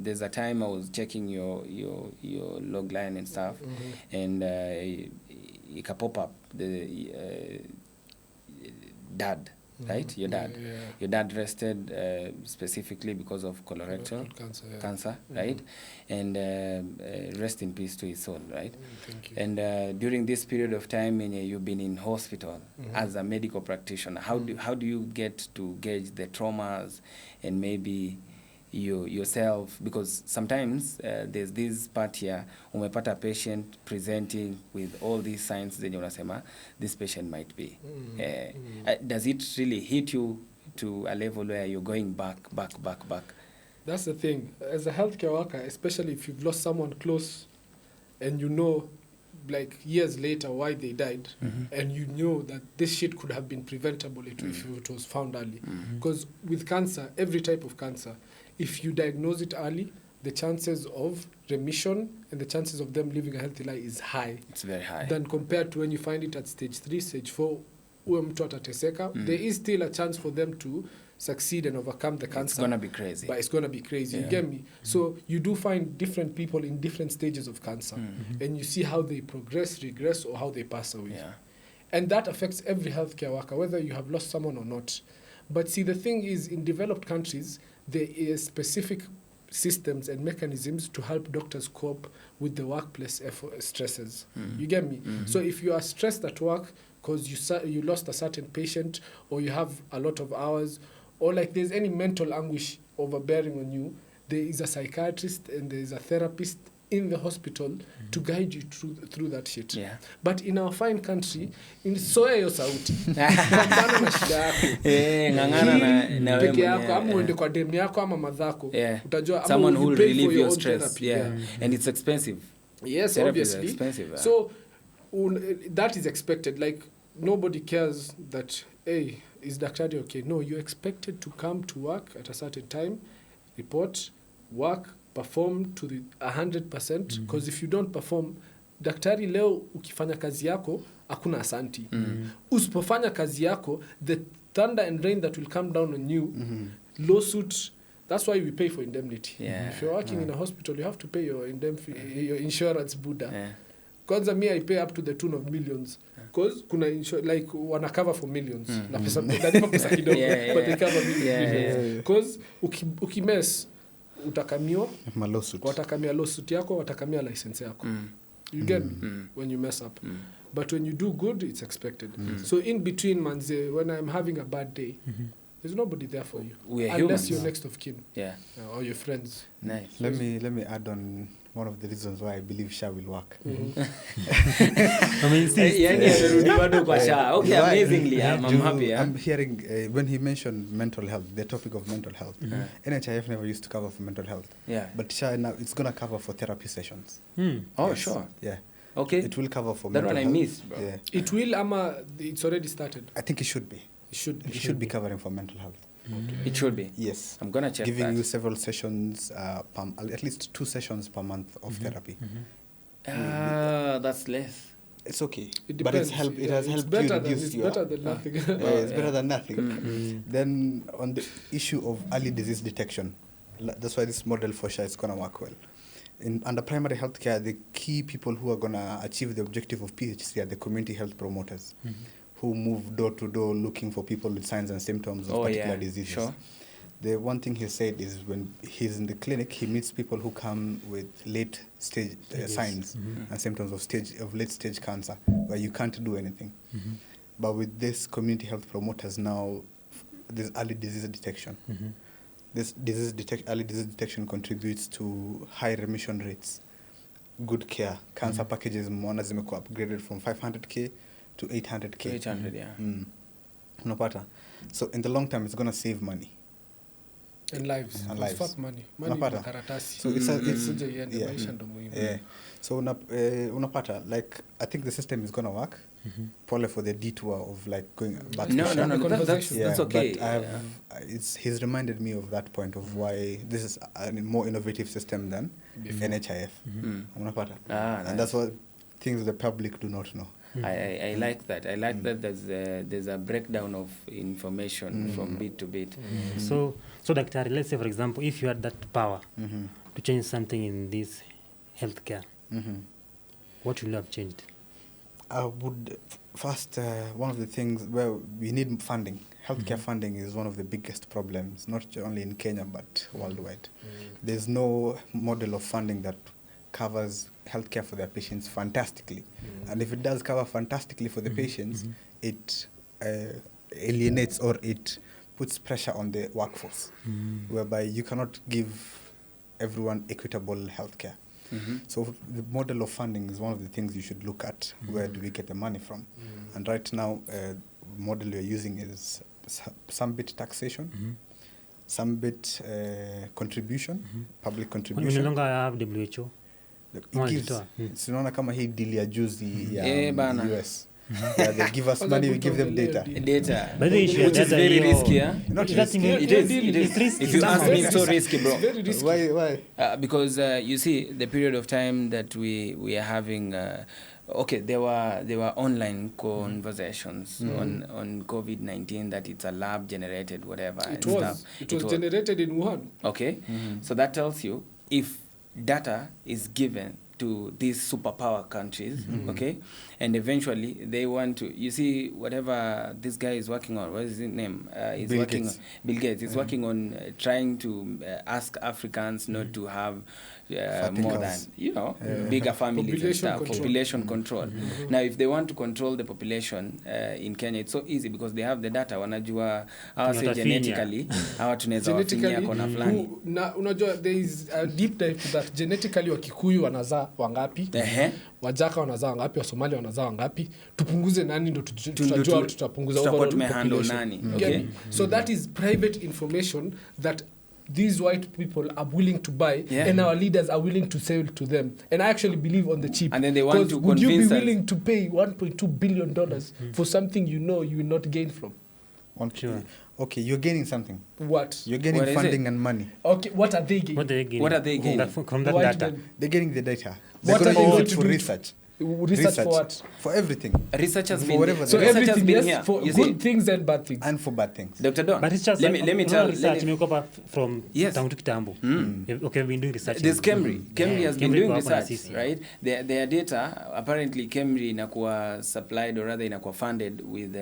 there's a time I was checking your log line and stuff, and it can pop up the dad, right? Your dad. Your dad rested specifically because of colorectal cancer, right? And rest in peace to his soul, right? Thank you. And during this period of time, you've been in hospital as a medical practitioner. How do you get to gauge the traumas and maybe yourself, because sometimes there's this part here umepata patient presenting with all these signs zenye unasema this patient might be does it really hit you to a level where you're going back? That's the thing, as a healthcare worker, especially if you've lost someone close and you know like years later why they died, and you know that this shit could have been preventable if it was found early, because with cancer, every type of cancer, if you diagnose it early, the chances of remission and the chances of them living a healthy life is high. It's very high. Than compared to when you find it at stage 3, stage 4, uwe mtu atateseka. There is still a chance for them to succeed and overcome the cancer. It's going to be crazy. But it's going to be crazy. You get me? So you do find different people in different stages of cancer. And you see how they progress, regress, or how they pass away. And that affects every healthcare worker, whether you have lost someone or not. But see, the thing is, in developed countries, there is specific systems and mechanisms to help doctors cope with the workplace stresses. You get me? So if you are stressed at work because you lost a certain patient, or you have a lot of hours, or like there's any mental anguish overbearing on you, there is a psychiatrist and there is a therapist in the hospital to guide you through that shit. Yeah. But in our fine country, soya yo sauti. Pambana na shida yako. Ng'ang'ana na wewe peke yako, mwenyewe, ama uende kwa demu yako ama madhako. Utajua, ama someone who will pay for relieve your own stress. therapy. Yeah. And it's expensive. Yes, Therapy is obviously. expensive. So that is expected. Like, nobody cares that, hey, is DaKtaRi okay? No, you're expected to come to work at a certain time, report, work, perform to the 100%, because if you don't perform, DaKtaRi leo ukifanya kazi yako hakuna asanti. Usipofanya kazi yako, the thunder and rain that will come down on you, lawsuit. That's why we pay for indemnity. If you're working in a hospital, you have to pay your your insurance, Buddha. Kwanza me, I pay up to the tune of millions. Because kuna like wana cover for millions. Na pesa nalipa pesa kidogo, but they cover millions. Because ukimess utakamio, watakamia lawsuit yako, watakamia license yako. You get when you mess up. But when you do good, it's expected. So in between, manze, when I'm having a bad day, there's nobody there for you. We are unless humans. you're next of kin. Or your friends. Nice. Let me add on one of the reasons why I believe SHA will work. I mean, okay, amazingly, I'm happy. I'm hearing when he mentioned mental health, the topic of mental health. NHIF never used to cover for mental health. But SHA now it's gonna cover for therapy sessions. Oh, sure. Yeah. Okay. It will cover for that mental one health. I missed, bro. Yeah. It will, ama it's already started. I think it should be. It should be covering for mental health. It should be. Yes. I'm gonna check giving that. you several sessions, at least 2 sessions per month of therapy. That's less. It's okay. It But depends. it's helped. It has helped better you than, reduce it's your. better than nothing. It's better than nothing. Then on the issue of early disease detection, that's why this model for SHA is gonna work well. Under primary health care, the key people who are gonna achieve the objective of PHC are the community health promoters, who move door to door looking for people with signs and symptoms of particular diseases. Sure. The one thing he said is when he's in the clinic, he meets people who come with late stage signs and symptoms of late stage cancer, where you can't do anything. But with this community health promoters now, there's early disease detection. This early disease detection contributes to high remission rates, good care. Cancer packages mwana zimekuwa upgraded from 500k to 800k. 800, yeah. Unapata. So in the long term, it's gonna save money. And lives. And lives. Fuck money. Money Unapata. ni karatasi. So it's Maisha ndo muhimu. yeah. So unapata, like, I think the system is gonna work. Probably for the detour of like going back to SHA. No, that's okay. But he's reminded me of that point of why this is a more innovative system than NHIF. Unapata. Nice. And that's what things the public do not know. I like that. I like that there's a breakdown of information from bit to bit. So DaKtaRi, let's say, for example, if you had that power to change something in this healthcare, what would you have changed? I would first, one of the things where we need funding. Healthcare funding is one of the biggest problems, not only in Kenya, but worldwide. There's no model of funding that covers healthcare for their patients fantastically. And if it does cover fantastically for the patients, it alienates or it puts pressure on the workforce, whereby you cannot give everyone equitable healthcare. So the model of funding is one of the things you should look at. Where do we get the money from? And right now, the model we're using is some bit taxation, some bit contribution, public We no contribution. longer have WHO. It gives, sinaona kama hii deal ya juzi ya bana. US. Yeah, they give us money, we give them data. Data. By the way, Which is very risky, Not That risky. thing It is. risky. If you ask me, it's so risky, bro. It's very risky. Why? Because you see, the period of time that we are having, okay, there were online conversations on COVID-19 that it's a lab generated whatever. It and was. stuff. It was generated in Wuhan. Okay, so that tells you if data is given to these superpower countries, okay? And eventually they want to, you see, whatever this guy is working on, what is his name? He's Bill working Gates. on, Bill Gates is working on trying to ask Africans not to have more than, you know, bigger families and Population stuff, control. population control. Now, if they want to control the population in Kenya, it's so easy because they have the data. Wanajua, hawa say Tunatafinya. genetically, hawa tunaweza wafinyia kona fulani. Unajua there is a deep dive to that. Genetically Wakikuyu wanazaa wangapi? Wajaka wanazaa wangapi? Wasomali wanazaa wangapi? Tupunguze nani ndo tutajua tutapunguza overall population. Nani. Okay? So that is private information that these white people are willing to buy, and our leaders are willing to sell to them. And I actually believe on the cheap. And then they want to would you be convince us. willing to pay $1.2 billion for something you know you will not gain from? Sure. Okay, you're gaining something. What? You're getting What is funding it? and money. Okay, what are they gaining? What are they gaining? From that White data. men. They're getting the data. What They're are they going to going use it to for do? research. Research for what? For everything. Research has For been whatever So they- research has everything, been yes, here. for You good see, things and bad things. And for bad things. Dr. Don, But it's just let me tell research let me- imekopa from Yes. tangu kitambo. Okay, we've been doing research. There's Kemri. Kemri has been Kemri doing kwa hapa na research, sisi. right? Their data, apparently Kemri inakuwa supplied or rather inakuwa funded with,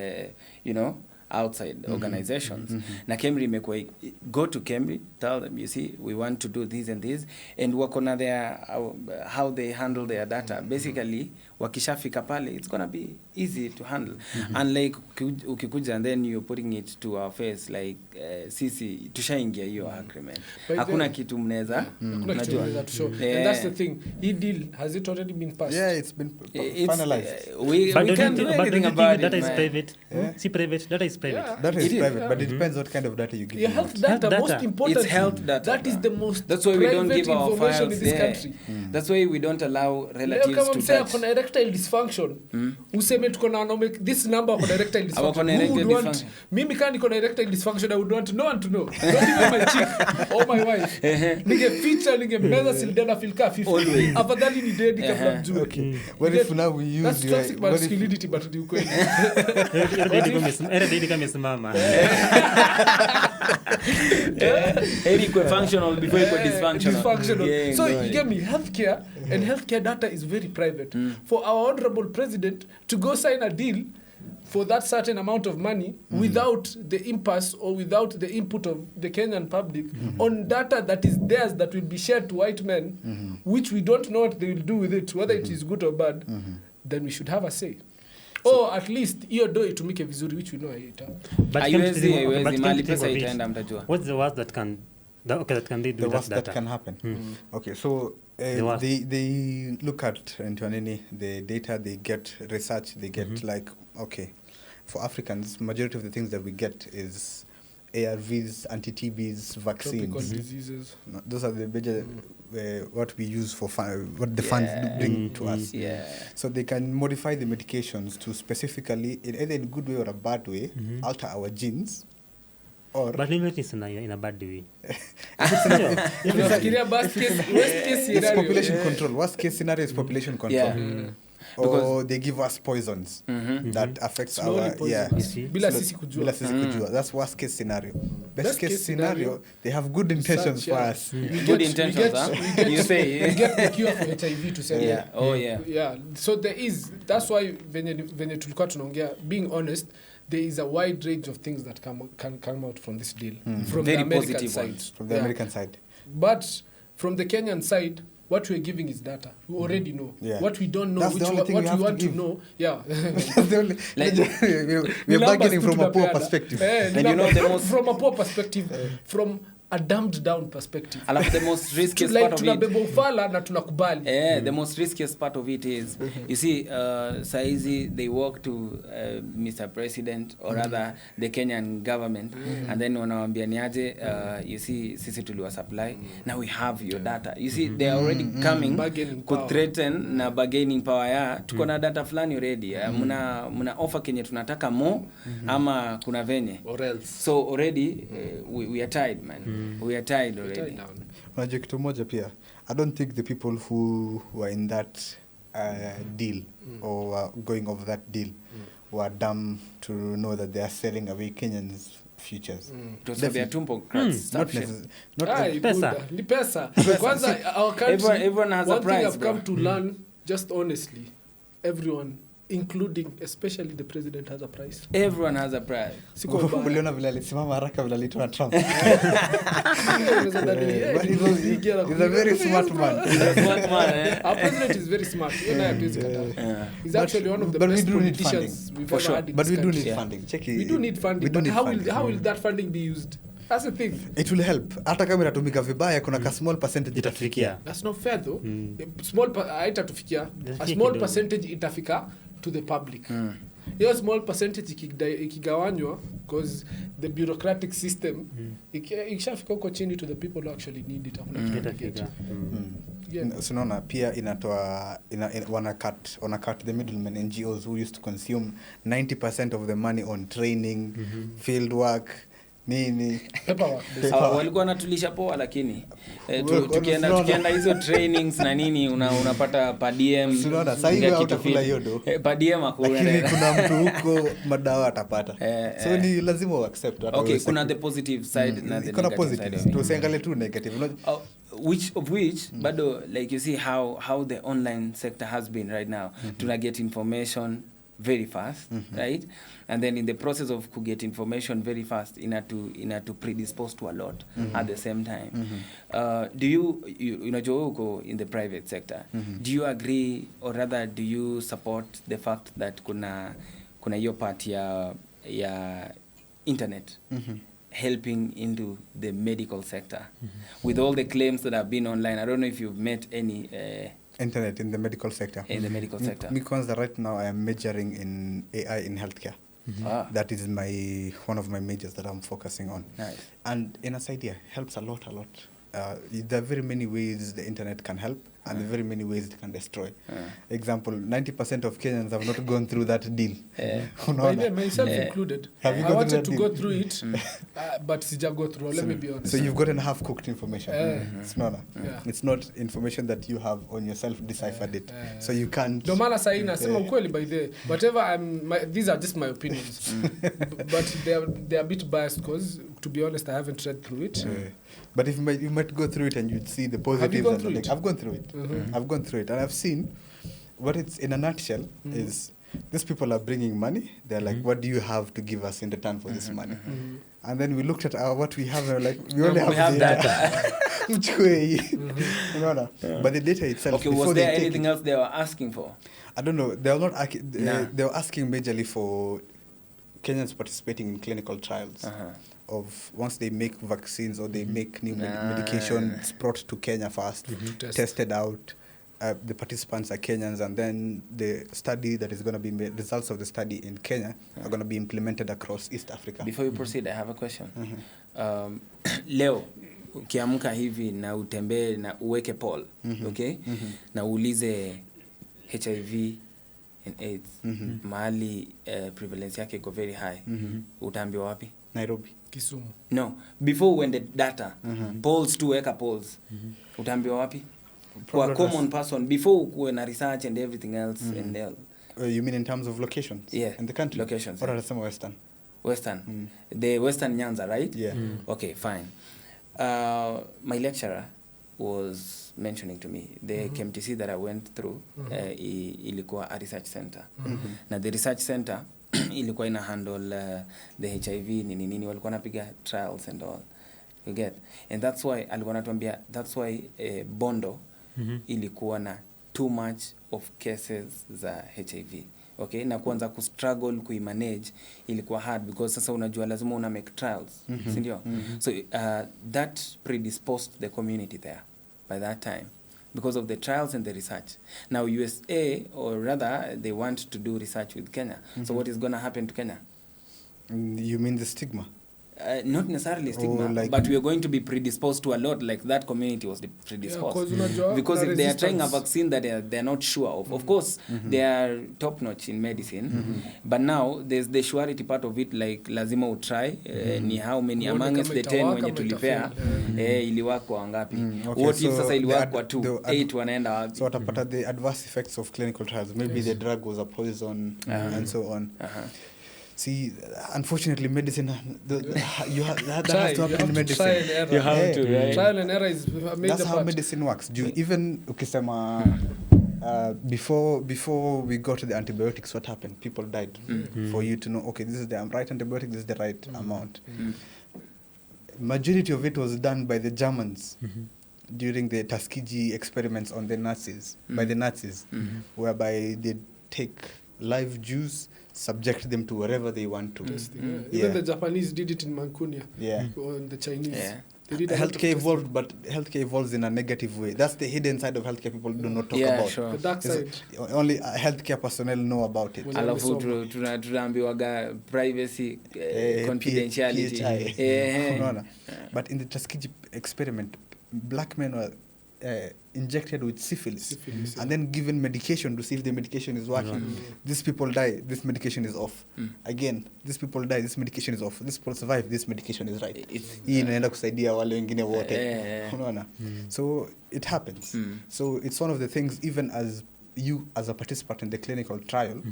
you know, outside organizations. Na Kemri imekuwa, go to Kemri, tell them, you see, we want to do this and this, and wakona their, how they handle their data. Basically, wakishafika pale, it's gonna be easy to handle. Unlike ukikuja and then you're putting it to our face, like, sisi, tushaingia hiyo agreement. By Hakuna then- kitu mneza, Hakuna kitu unajua. unaweza to show. Yeah. And that's the thing. He deal, has it already been passed? Yeah, it's been It's, finalized. we But can't do anything about it. data is man. private. Yeah. See, private. Data is private. Yeah. Data is It is. private, but it depends what kind of data you give Your them health out. data, Health most data. important. It's health data. That is the most That's why we don't private give our information files in this there. country. That's why we don't allow Leo relatives kama to msee touch. akona erectile dysfunction, useme tuko na wanaume this number akona erectile dysfunction. Akona Who erectile would want? dysfunction. Mimi kama niko na erectile dysfunction, I would want no one to know. Not even my chick or my wife. Ningeficha, ningemeza sildenafil ka 50. Always. Afadhali ni dead kabla mjue. Okay. What if now we use That's your... toxic what if- masculinity, but ni ukweli. Every kama imesimama. Any functional before it dysfunctional. Dysfunctional. Yeah, So go you ahead. get me, healthcare and healthcare data is very private. For our honorable president to go sign a deal for that certain amount of money without the impasse or without the input of the Kenyan public on data that is theirs that will be shared to white men, which we don't know what they will do with it, whether it is good or bad, then we should have a say. Or at least hiyo do itumike vizuri, which we know haita. But Haiwezi, come to haiwezi, think mali of pesa it, itaenda mtajua. what's the worst that can they do The with worst that that data? can happen. Okay, so The worst. they look at Antoinini, the data, they get research, they get like, okay, for Africans, majority of the things that we get is ARVs, anti-TBs, vaccines. Tropical diseases. No, those are the major what we use for what the funds do bring to us. Yeah. So they can modify the medications to specifically, in either in a good way or a bad way, alter our genes. Or But maybe it is in a bad way. Tunafikiria worst case it's scenario. population control. Worst case scenario is population control. Yeah. Or they give us poisons that affects Slowly our poison You see? Bila Slow- sisi kujua. bila sisi kujua. That's worst case scenario. Best case scenario, they have good intentions Research, for yeah. us. We Good get- intentions, we get- huh? we get- You say. we get the cure for HIV to send Yeah. Oh yeah. Yeah, so there is, that's why venye tulikuwa tunaongea, being honest, there is a wide range of things that can come out from this deal, from Very the American positive side. ones. From the Yeah. American side. But from the Kenyan side, what we're giving is data. We already know. Yeah. What we don't know, That's the only thing what we we have want to to give. know. Yeah. That's the only, Like- we're Numbers bargaining tu from a poor tunapeana. perspective. Eh, And you know the most- from a poor perspective, from a dumbed down perspective. Alafu the most riskiest Like part of it. tunabeba ufala na tunakubali. The most riskiest part of it is, you see, saizi they walk to Mr. President or rather the Kenyan government and then wanawambia niaje, you see, sisi tuliwa supply, now we have your data. You see, they are already coming Bargaining ku power. threaten na bargaining power ya, tuko na data fulani already, muna offer kenye tunataka more, ama kuna venye. Or else. So already, we are tied, man. We are tied already. Tie down. Unajua kitu moja pia, I don't think the people who were in that deal or were going over that deal were dumb to know that they are selling away Kenyans futures. To solve their tumblecrats. Not Pesa. Ni pesa. Kwanza our country, everyone has a one thing price, I've bro. come to learn, just honestly, everyone, including especially the president, has a price. Everyone has a price. Siko mbaya. Uliona vile alisimama haraka vile alitoa Trump. But He's a very smart man. Smart man, eh? Our president is very smart. He's actually one of the best politicians we've ever had in But this we do country. need funding. Check it. We do need funding, We do but need how funding. will that funding be used? That's the thing. It will help. Hata kama inatumika vibaya kuna ka small percentage Itafikia. That's not fair though. Haitatufikia. A small percentage itafika to the public. Hiyo small percentage ikigawanywa because the bureaucratic system ikishafika huko chini to the people who actually need it. Unaona pia inatoa wana cut the middlemen NGOs who used to consume 90% of the money on training, field work, nini walikuwa wanatulisha poa, lakini tukienda hizo trainings na nini unapata per DM. Unaona sasa hivi utakula hiyo do per DM hakuna, lakini kuna mtu huko madawa atapata. So ni lazima u accept. Okay, kuna the positive side na the negative side. Tusiangalie tu negative. Which bado like you see how the online sector has been right now. Tuna get information very fast, right? And then in the process of get information very fast, to predispose to a lot at the same time. Do you uko in the private sector, do you agree or rather do you support the fact that kuna hiyo part ya internet helping into the medical sector with all the claims that have been online? I don't know if you've met any internet in the medical sector. In the medical sector. Because right now I am majoring in AI in healthcare. That is one of my majors that I'm focusing on. Nice. And in a idea helps a lot. There are very many ways the internet can help, and there are very many ways it can destroy. Example, 90% of Kenyans have not gone through that deal. Myself included. Have you I gone wanted through to that go through it, but sija go through. Let me be honest. So you've gotten half-cooked information. It's not information that you have on yourself deciphered it. So you can't. No maana sahi nasema ukweli by the whatever these are just my opinions. But they are a bit biased because to be honest I haven't read through it. But if you might go through it and you'd see the positives. Have you gone through it? I've gone through it. I've gone through it, and I've seen what it's in a nutshell is. These people are bringing money. They're like, what do you have to give us in return for this money? And then we looked at what we have, and we're like, we only have data. But the data itself. Okay, was there anything else they were asking for? I don't know. They were not. They were asking majorly for Kenyans participating in clinical trials. Of once they make vaccines or they make new medications brought to Kenya first, tested out. The participants are Kenyans, and then the study that is going to be made, results of the study in Kenya are going to be implemented across East Africa. Before you proceed, I have a question. Leo ukiamka hivi na utembee na uweke poll, okay? Na uulize HIV and AIDS, mahali prevalence yake iko very high. Utaambiwa wapi? Nairobi. Kisumu. No, before when the data polls to weka polls, utaambiwa wapi? For a common person before when a research and everything else and you mean in terms of locations? Yeah, in the country. Locations. Or are some Western? The Western Nyanza, right? Yeah. Okay, fine. My lecturer was mentioning to me the KMTC that I went through ilikuwa a research center. Na the research center ilikuwa ina handle the HIV nini walikuwa napiga trials and all. You get? And that's why alikuwa anatuambia that's why Bondo ilikuwa na too much of cases za HIV. Okay, na kuanza kustruggle kuimanage ilikuwa hard because sasa unajua lazima una make trials, si ndio? So that predisposed the community there by that time because of the trials and the research. Now USA, or rather they want to do research with Kenya. So what is going to happen to Kenya? You mean the stigma? Not necessarily stigma, but we are going to be predisposed to a lot, like that community was predisposed. Because if they are trying a vaccine that they are not sure of course, they are top-notch in medicine, but now there's the surety part of it, like lazima utry, ni how many amongst the 10 wenye tulipea, iliwakwa wangapi. What if sasa iliwakwa 2, 8 wanaenda wapi? So watapata the adverse effects of clinical trials. Maybe the drug was a poison and so on. See, unfortunately, medicine, you have, that Try, has to happen in medicine. Trial and error. You have to, right? Trial and error is a major That's how part. medicine works. Even ukisema, before we got to the antibiotics, what happened? People died. For you to know, okay, this is the right antibiotic, this is the right amount. Majority of it was done by the Germans during the Tuskegee experiments on the Nazis, by the Nazis, whereby they take live Jews, subject them to wherever they want to. Even the Japanese did it in Manchunia. Or the Chinese. They did Healthcare evolved, but healthcare evolves in a negative way. That's the hidden side of healthcare people do not talk about. Sure. The dark side. Only healthcare personnel know about it. Alafu tunaambiwaga privacy, confidentiality. Unaona? But in the Tuskegee experiment, black men were injected with syphilis and then given medication to see if the medication is working. These people die, this medication is off. Again, these people die, this medication is off. These people survive, this medication is right. Hii inaenda kusaidia wale wengine wote. Unaona? So it happens. So it's one of the things, even as you as a participant in the clinical trial,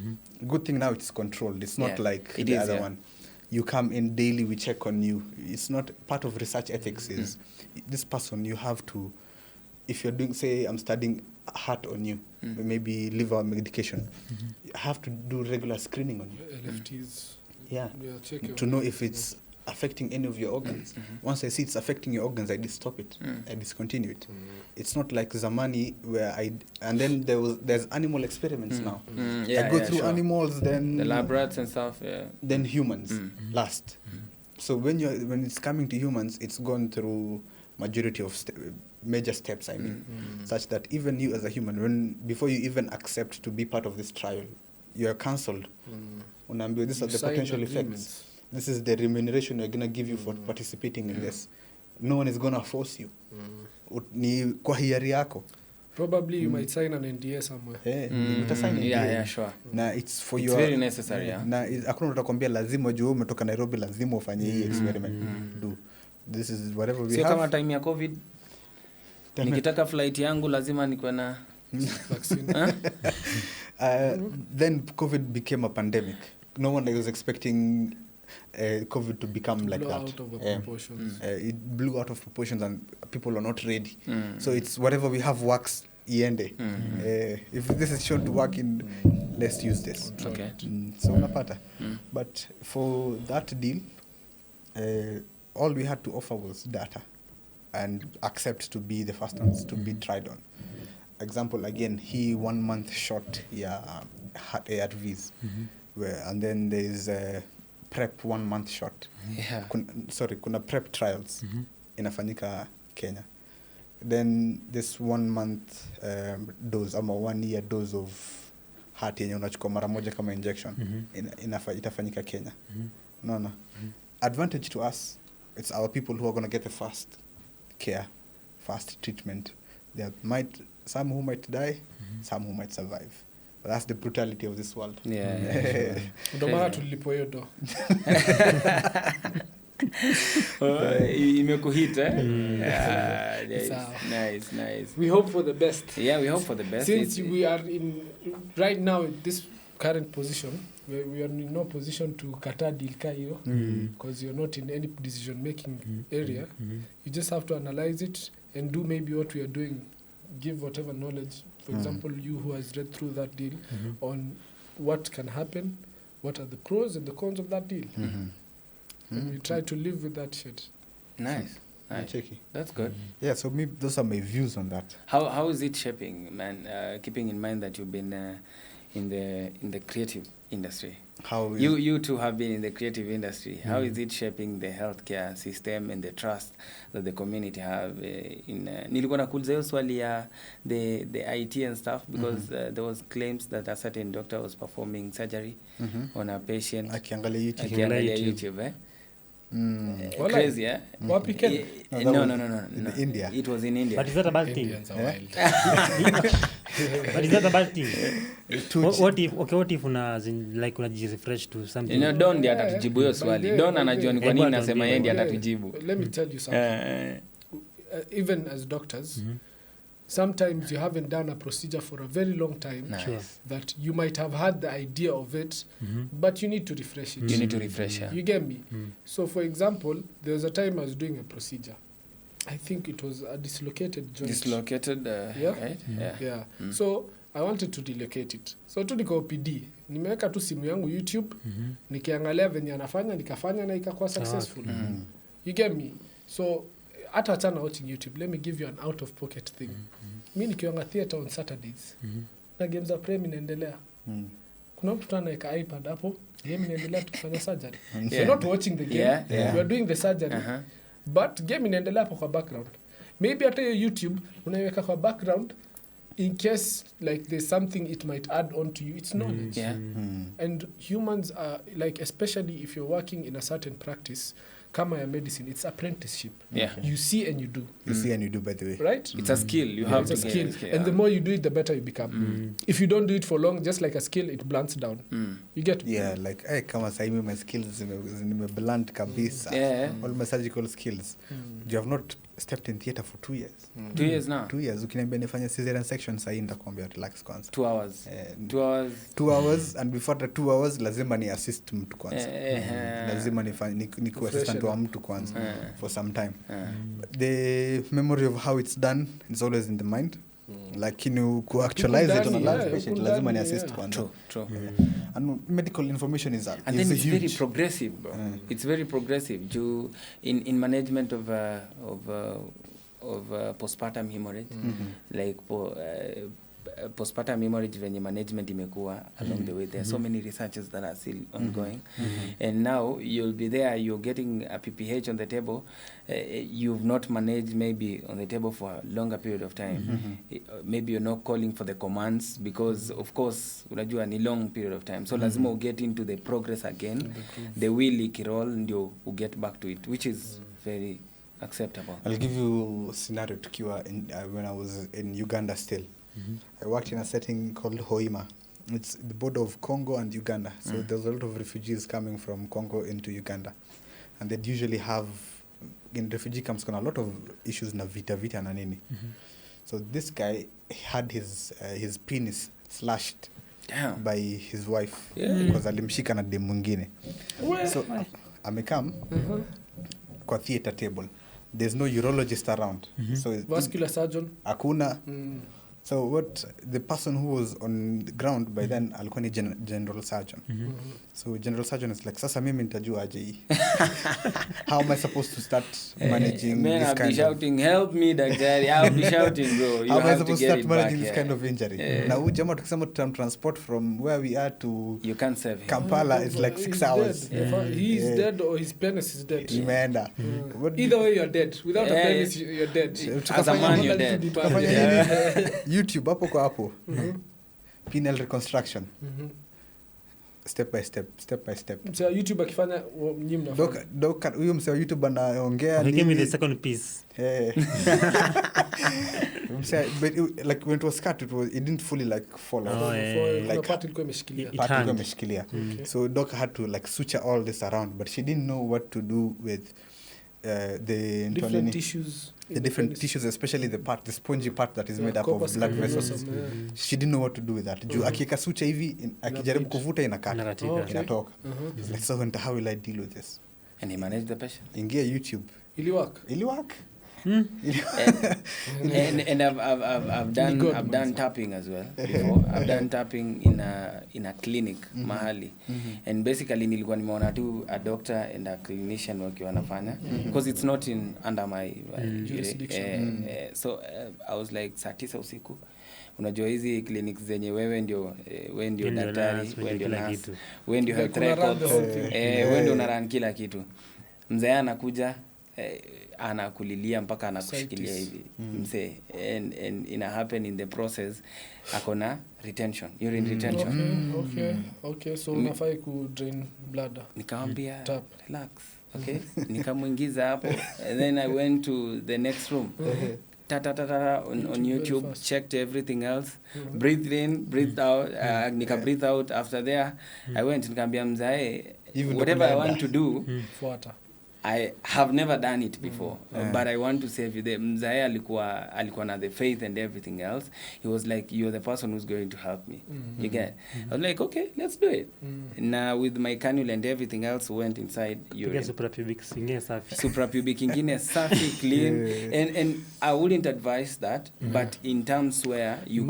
good thing now it's controlled. It's not like the other one. You come in daily, we check on you. It's not part of research ethics is this person you have to, if you're doing, say, I'm studying heart on you, maybe liver medication, you have to do regular screening on you. LFTs. To know if it's affecting any of your organs. Once I see it's affecting your organs, I stop it. I discontinue it. It's not like Zamani where and then there's animal experiments now. I go through animals, then the lab rats and stuff, then humans last. So when it's coming to humans, it's gone through majority of major steps, I mean, such that even you as a human, before you even accept to be part of this trial, you are cancelled. These are the potential effects. This is the remuneration we're going to give you for participating in this. No one is going to force you. Ni kwa hiari yako. Probably you might sign an NDA somewhere. Sure. Na it's for it's very necessary. Na hakuna utakwambia lazima juu umetoka Nairobi lazima ufanye hii experiment. Do. This is whatever we have. Kama time ya COVID, nikitaka flight yangu lazima nikuwe na vaccine. Then COVID became a pandemic. No one was expecting COVID to become like that. Out of proportions. It blew out of proportions and people are not ready. So it's whatever we have works iende. If this is shown to work let's use this. Okay. So unapata. But for that deal, all we had to offer was data and accept to be the first ones to be tried on. Example, again, 1 month shot had ARVs. And then there's a PrEP 1 month shot. Kuna PrEP trials inafanyika Kenya. Then this 1 month dose ama 1 year dose of heart yenye unachukua mara moja kama injection itafanyika Kenya. Unaona? Advantage to us, it's our people who are going to get the fast care, fast treatment. There might some who might die, some who might survive. But that's the brutality of this world. Ndio maana tulipo hiyo do. Imekuhit nice. We hope for the best. We hope for the best. Since we are right now in this current position, we are in no position to kata deal hiyo because you're not in any decision making area. You just have to analyze it and do maybe what we are doing, give whatever knowledge. For example, you who has read through that deal on what can happen, what are the pros and the cons of that deal. And we try to live with that shit. Nice. Cheeky. That's good. Yeah, so those are my views on that. How is it shaping, man? Keeping in mind that you've been in the creative industry. How you two have been in the creative industry. How is it shaping the healthcare system and the trust that the community have nilikuwa nakuuliza hiyo swali ya the IT and stuff because there was claims that a certain doctor was performing surgery on a patient akiangalia YouTube. Crazy, Wapi Kenya? No. In India. It was in India. But is that a bad thing? Indians are wild. But is that a bad thing? What if unajirefresh to something? Don ndiye atatujibu hiyo swali. Don anajua ni kwa nini nasema yeye ndiye atatujibu. Let me tell you something. Even as doctors, sometimes you haven't done a procedure for a very long time. Nice. Sure. That you might have had the idea of it, but you need to refresh it. You need to refresh, yeah. You get me? So, for example, there was a time I was doing a procedure. I think it was a dislocated joint. Dislocated, Yeah. right? Yeah. So, I wanted to relocate it. So, tu niko OPD. Nimeweka tu simu yangu YouTube. Nikiangalia venye anafanya, nikafanya na ikakuwa successful. You get me? So, hata achana watching YouTube. Let me give you an out-of-pocket thing. Mi nikiwanga theater on Saturdays. Na games za Prem inaendelea. Kuna mtu anaweka iPad hapo. Game inaendelea tukifanya surgery. You're not watching the game. You are doing the surgery. But game inaendelea hapo kwa background. Maybe hata hiyo YouTube unaiweka kwa background in case like there's something it might add on to you. It's knowledge. And humans are like, especially if you're working in a certain practice, kama ya medicine, it's apprenticeship. You see and you do. You see and you do, by the way. Right? It's a skill. You have it's to a skill. And the more you do it, the better you become. If you don't do it for long, just like a skill, it blunts down. You get me? Yeah, like kama sasa hivi my skills nimeblunt kabisa. All my surgical skills. You have not stepped in theater for 2 years. 2 years now. 2 years. Ukiniambia nifanye cesarean section sasa nitakwambia relax kwanza. 2 hours. 2 hours. 2 hours, and before the 2 hours lazima ni assist mtu kwanza. Lazima ni assistant wa mtu kwanza for some time. The memory of how it's done is always in the mind. Lakini ku actualize it on a large patient lazima ni assist kwanza. True. And medical information is and then it's very progressive, bro. It's very progressive. In management of postpartum hemorrhage, like postpartum hemorrhage venye management imekuwa along the way. There are so many researches that are still ongoing. And now you'll be there, you're getting a PPH on the table. You've not managed maybe on the table for a longer period of time. Maybe you're not calling for the commands because, of course, unajua ni long period of time. So lazima get into the progress again. The wheel ikirol ndio get back to it, which is very acceptable. I'll give you a scenario tukiwa when I was in Uganda still. I worked in a setting called Hoima. It's the border of Congo and Uganda. So there's a lot of refugees coming from Congo into Uganda. And they'd usually have, in refugee camps, a lot of issues na vita na nini. So this guy had his penis slashed by his wife because alimshika na dem mwingine. So amekam kwa theater table. There's no urologist around. So vascular surgeon hakuna. So what the person who was on the ground by then alikuwa ni general surgeon. So general surgeon is like, sasa mimi nitajua aje hii. How am I supposed to start managing man, this I'll kind be shouting, help me, DaKtaRi. I'll be shouting, bro. You how am I have to supposed to get start it managing back. this kind of injury? Na huyu jamaa tukisema transport from where we are to You can't save him. Kampala is like 6 hours. He is dead or his penis is dead. Imeenda. Either way you're dead. Without a penis you're dead. As a man, you're dead. YouTube hapo kwa hapo. Penile reconstruction. Step by step. So YouTube akifanya nyinyi mnafanya. Doka huyo msee wa YouTube anaongea He gave me the second piece. But like when it was cut, it didn't fully like fall off. Like part ilikuwa imeshikilia. Part ilikuwa imeshikilia. So Doc had to like suture all this around, but she didn't know what to do with the different tissues. The different tissues, especially the spongy part that is made up of blood vessels. She didn't know what to do with that. Juu akiweka suture hivi, akijaribu kuvuta inakata. Inatoka. Like, so how will I deal with this? And he managed the patient. Ingia YouTube. Iliwork. And I've done tapping as well before. I've done tapping in a clinic mahali, and basically nilikuwa nimeona tu a doctor and a clinician wakiwa wanafanya because it's not under my jurisdiction. So I was like saa 9 usiku. Unajua hizi clinics zenye wewe ndio daktari, wewe ndio nurse, wewe ndio health records, wewe ndio unarun kila kitu. Mzee anakuja anakulilia mpaka anakushikilia hivi msee, and ina happen in the process akona retention, urine retention. Okay, so unafai ku drain bladder. Nikamwambia relax, okay. Nikamuingiza hapo, and then I went to the next room. On YouTube, checked everything else, breathed in, breathed out, nika breathe out. After there I went, nikamwambia mzae, whatever I want to do, I have never done it before, but I want to save you. The mzae alikuwa na the faith and everything else. He was like, you're the person who's going to help me. You get? I was like, okay, let's do it. Now with my cannula and everything else, went inside urine. Suprapubic ingine safi, clean. And I wouldn't advise that, but in terms where you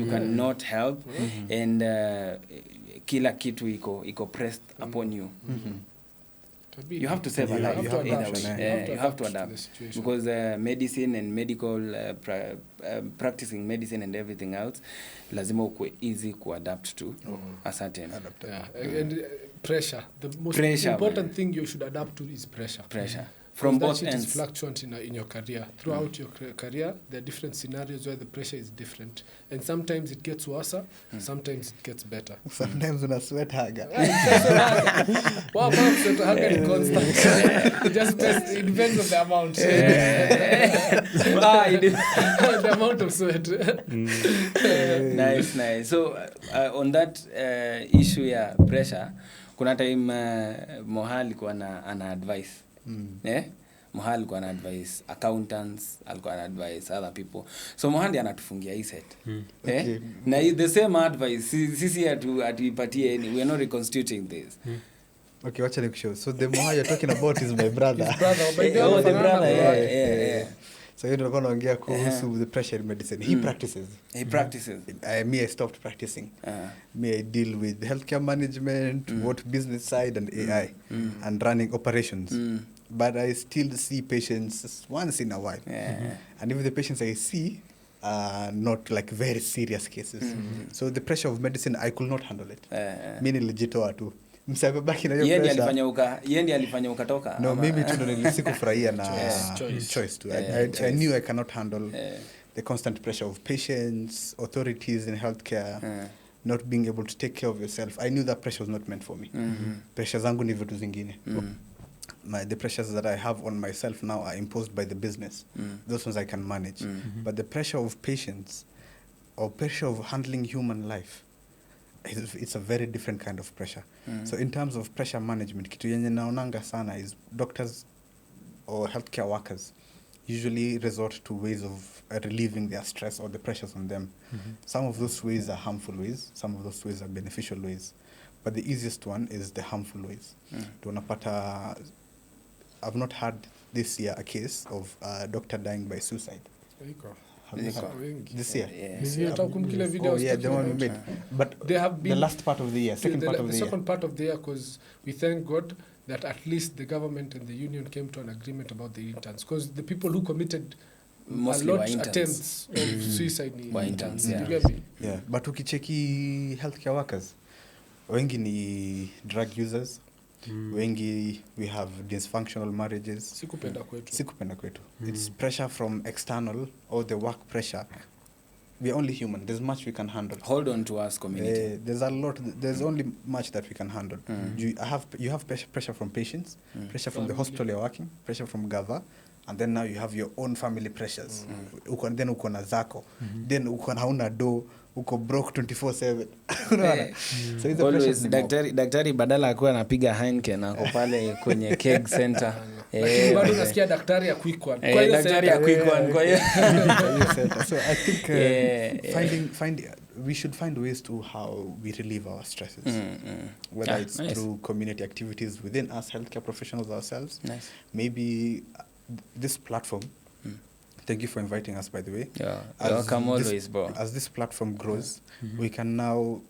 cannot help, and kila kitu iko pressed upon you. You have to save a life. You have to adapt because medicine and medical practicing medicine and everything else, lazima ukwe easy adapt to a certain and pressure. The most important thing you should adapt to is pressure. From both ends. It is fluctuant in your career. Throughout your career, there are different scenarios where the pressure is different. And sometimes it gets worse, sometimes it gets better. Sometimes una sweat haga. Wow, sweat haga is constant. It depends on the amount. The amount of sweat. Nice. So, on that issue ya pressure, kuna time Moha alikuwa ana advice. Moha alikuwa ana advise accountants, alikuwa ana advise other people. So Moha ndiye anatufungia hii set. Okay. Na the same advice sisi atuipatie we are not reconstituting this. Okay, watch the show. So the Moha you're talking about is my brother. His brother. The brother. Yeah. So you're going to ongea kuhusu the pressure in medicine. He practices. I stopped practicing. Me, I deal with healthcare management, what business side and AI, and running operations. But I still see patients once in a while. And if the patients I see are not like very serious cases. So the pressure of medicine, I could not handle it. Mimi nilijitoa tu. Msababaki na hiyo pressure. Yeye alifanya ukatoka. No, mimi tu ndo nilikufurahia na choice tu. I knew I cannot handle the constant pressure of patients, authorities in healthcare, not being able to take care of yourself. I knew that pressure was not meant for me. Pressure zangu ni vitu zingine. The pressures that I have on myself now are imposed by the business. Those ones I can manage. But the pressure of patients or pressure of handling human life, it's a very different kind of pressure. So in terms of pressure management, kitu yenye naonanga sana is doctors or healthcare workers usually resort to ways of relieving their stress or the pressures on them. Some of those ways are harmful ways, some of those ways are beneficial ways. But the easiest one is the harmful ways. I've not had this year a case of a doctor dying by suicide. This year? The one we made. But they have been the last part of the year, second part of the year, because we thank God that at least the government and the union came to an agreement about the interns. Because the people who committed mostly a lot attempts of suicide were interns. Yeah, but ukicheki healthcare workers, wengi ni drug users. Wengi we have dysfunctional marriages. Sikupenda kwetu. It's pressure from external or the work pressure. We are only human. There's much we can handle. Hold on to us, community. There's only much that we can handle. You have pressure from patients, pressure from the hospital you're working, pressure from Gava, and then now you have your own family pressures. Then uko na zako. Then uko na hauna do. Uko broke 24/7. So it's always daktari badala akuwa anapiga Heineken ako pale kwenye keg center. Bado unasikia daktari ya quick one. Kwa hiyo daktari ya quick one kwa hiyo. So I think we should find ways to how we relieve our stresses. Whether it's through community activities within us healthcare professionals ourselves. Maybe this platform. Thank you for inviting us, by the way. Welcome always, bro. As this platform grows, we can now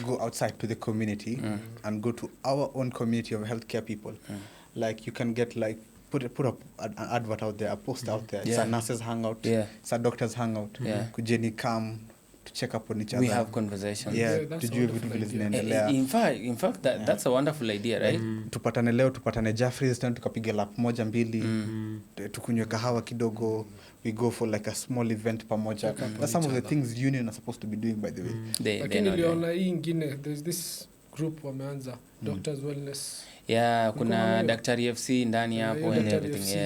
go outside to the community and go to our own community of healthcare people. Like you can get put up an advert out there, a post out there. It's a nurses hangout. It's a doctors hangout. Kujeni come to check up on each other. We have conversations. In fact, that's a wonderful idea, right? Tupatane leo, tupatane Jeffries, tena tukapiga lap moja mbili, tukunywe kahawa kidogo. We go for like a small event pamoja. That's some of the things union are supposed to be doing, by the way. Lakini niliona hii ingine, there's this group wameanza, Doctors Wellness. Kuna DaKtaRi FC ndani hapo and everything.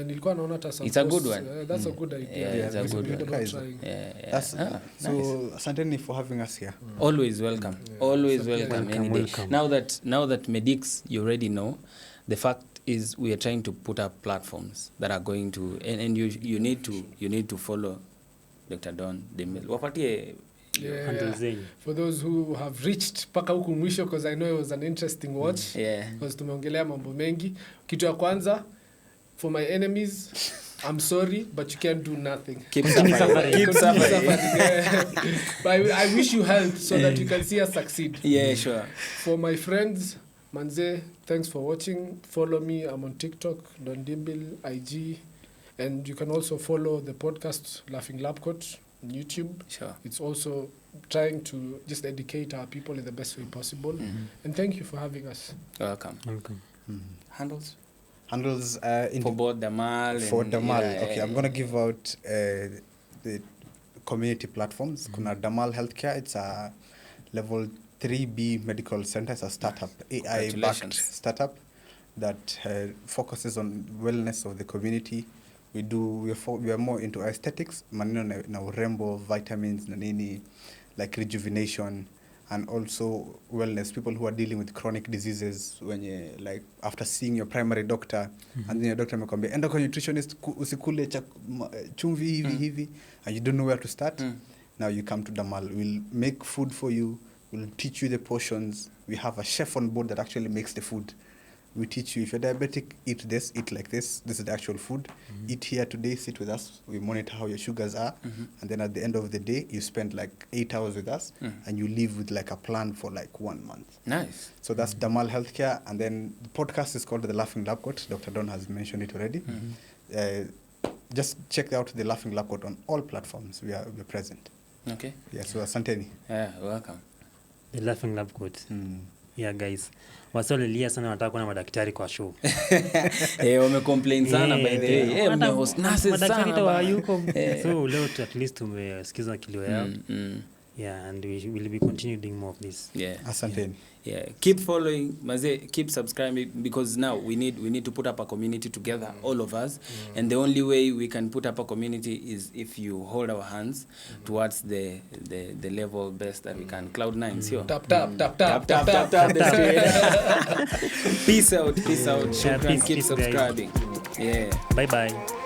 Nilikuwa naona hata it's a good one. That's a good idea. It's a good one. So asanteni for having us here. Always welcome. Always welcome any day. Now that medics you already know the fact is we are trying to put up platforms that are going to, and you need to follow Dr. Don Dimbil. Wapatie for those who have reached paka huku mwisho, because I know it was an interesting watch, because tumeongelea mambo mengi. Kitu ya kwanza, for my enemies, I'm sorry, but you can't do nothing. Keep suffering. Keep suffering. But I wish you health so that you can see us succeed. Yeah, sure. For my friends, Manze, thanks for watching. Follow me. I'm on TikTok, Don Dimbil, IG. And you can also follow the podcast, Laughing Lab Coat, on YouTube. Sure. It's also trying to just educate our people in the best way possible. And thank you for having us. Welcome. Handles for both Damal for Damal. Okay, I'm going to give out the community platforms. Kuna Damal Healthcare. It's a level 3B medical center. It's a startup, AI-backed startup that focuses on wellness of the community. We are more into aesthetics, maneno na urembo, vitamins, na nini, like rejuvenation, and also wellness. People who are dealing with chronic diseases, when you, like, after seeing your primary doctor, and then your doctor mekwambia enda kwa nutritionist, usikule chumvi hivi, and you don't know where to start. Now you come to Damal. We'll make food for you. We'll teach you the portions. We have a chef on board that actually makes the food. We teach you, if you're diabetic, eat this, eat like this. This is the actual food. Eat here today, sit with us. We monitor how your sugars are. And then at the end of the day, you spend like 8 hours with us, and you live with like a plan for like 1 month. Nice. So that's Damal Healthcare. And then the podcast is called The Laughing Lab Coat. Dr. Don has mentioned it already. Just check out The Laughing Lab Coat on all platforms. We're present. Okay. Yeah, so asanteni. Yeah, welcome. The Laughing Lab Coat. Yeah, guys. Wasolilia sana wanataka kuona madaktari kwa show. Wamecomplain sana by the way. Mmehost nurses sana. Madaktari wa yuko. So leo at least tumesikiza kilio yao. Yeah, and we will be continuing doing more of this. Yeah. Asanteni. Yeah, keep following, Maze, keep subscribing, because now we need to put up a community together, all of us, and the only way we can put up a community is if you hold our hands towards the level best that we can. Cloud9, sure. Tap tap tap tap Tap tap tap tap. Peace out. Shukran, keep peace, subscribing. guys. Yeah. Bye bye.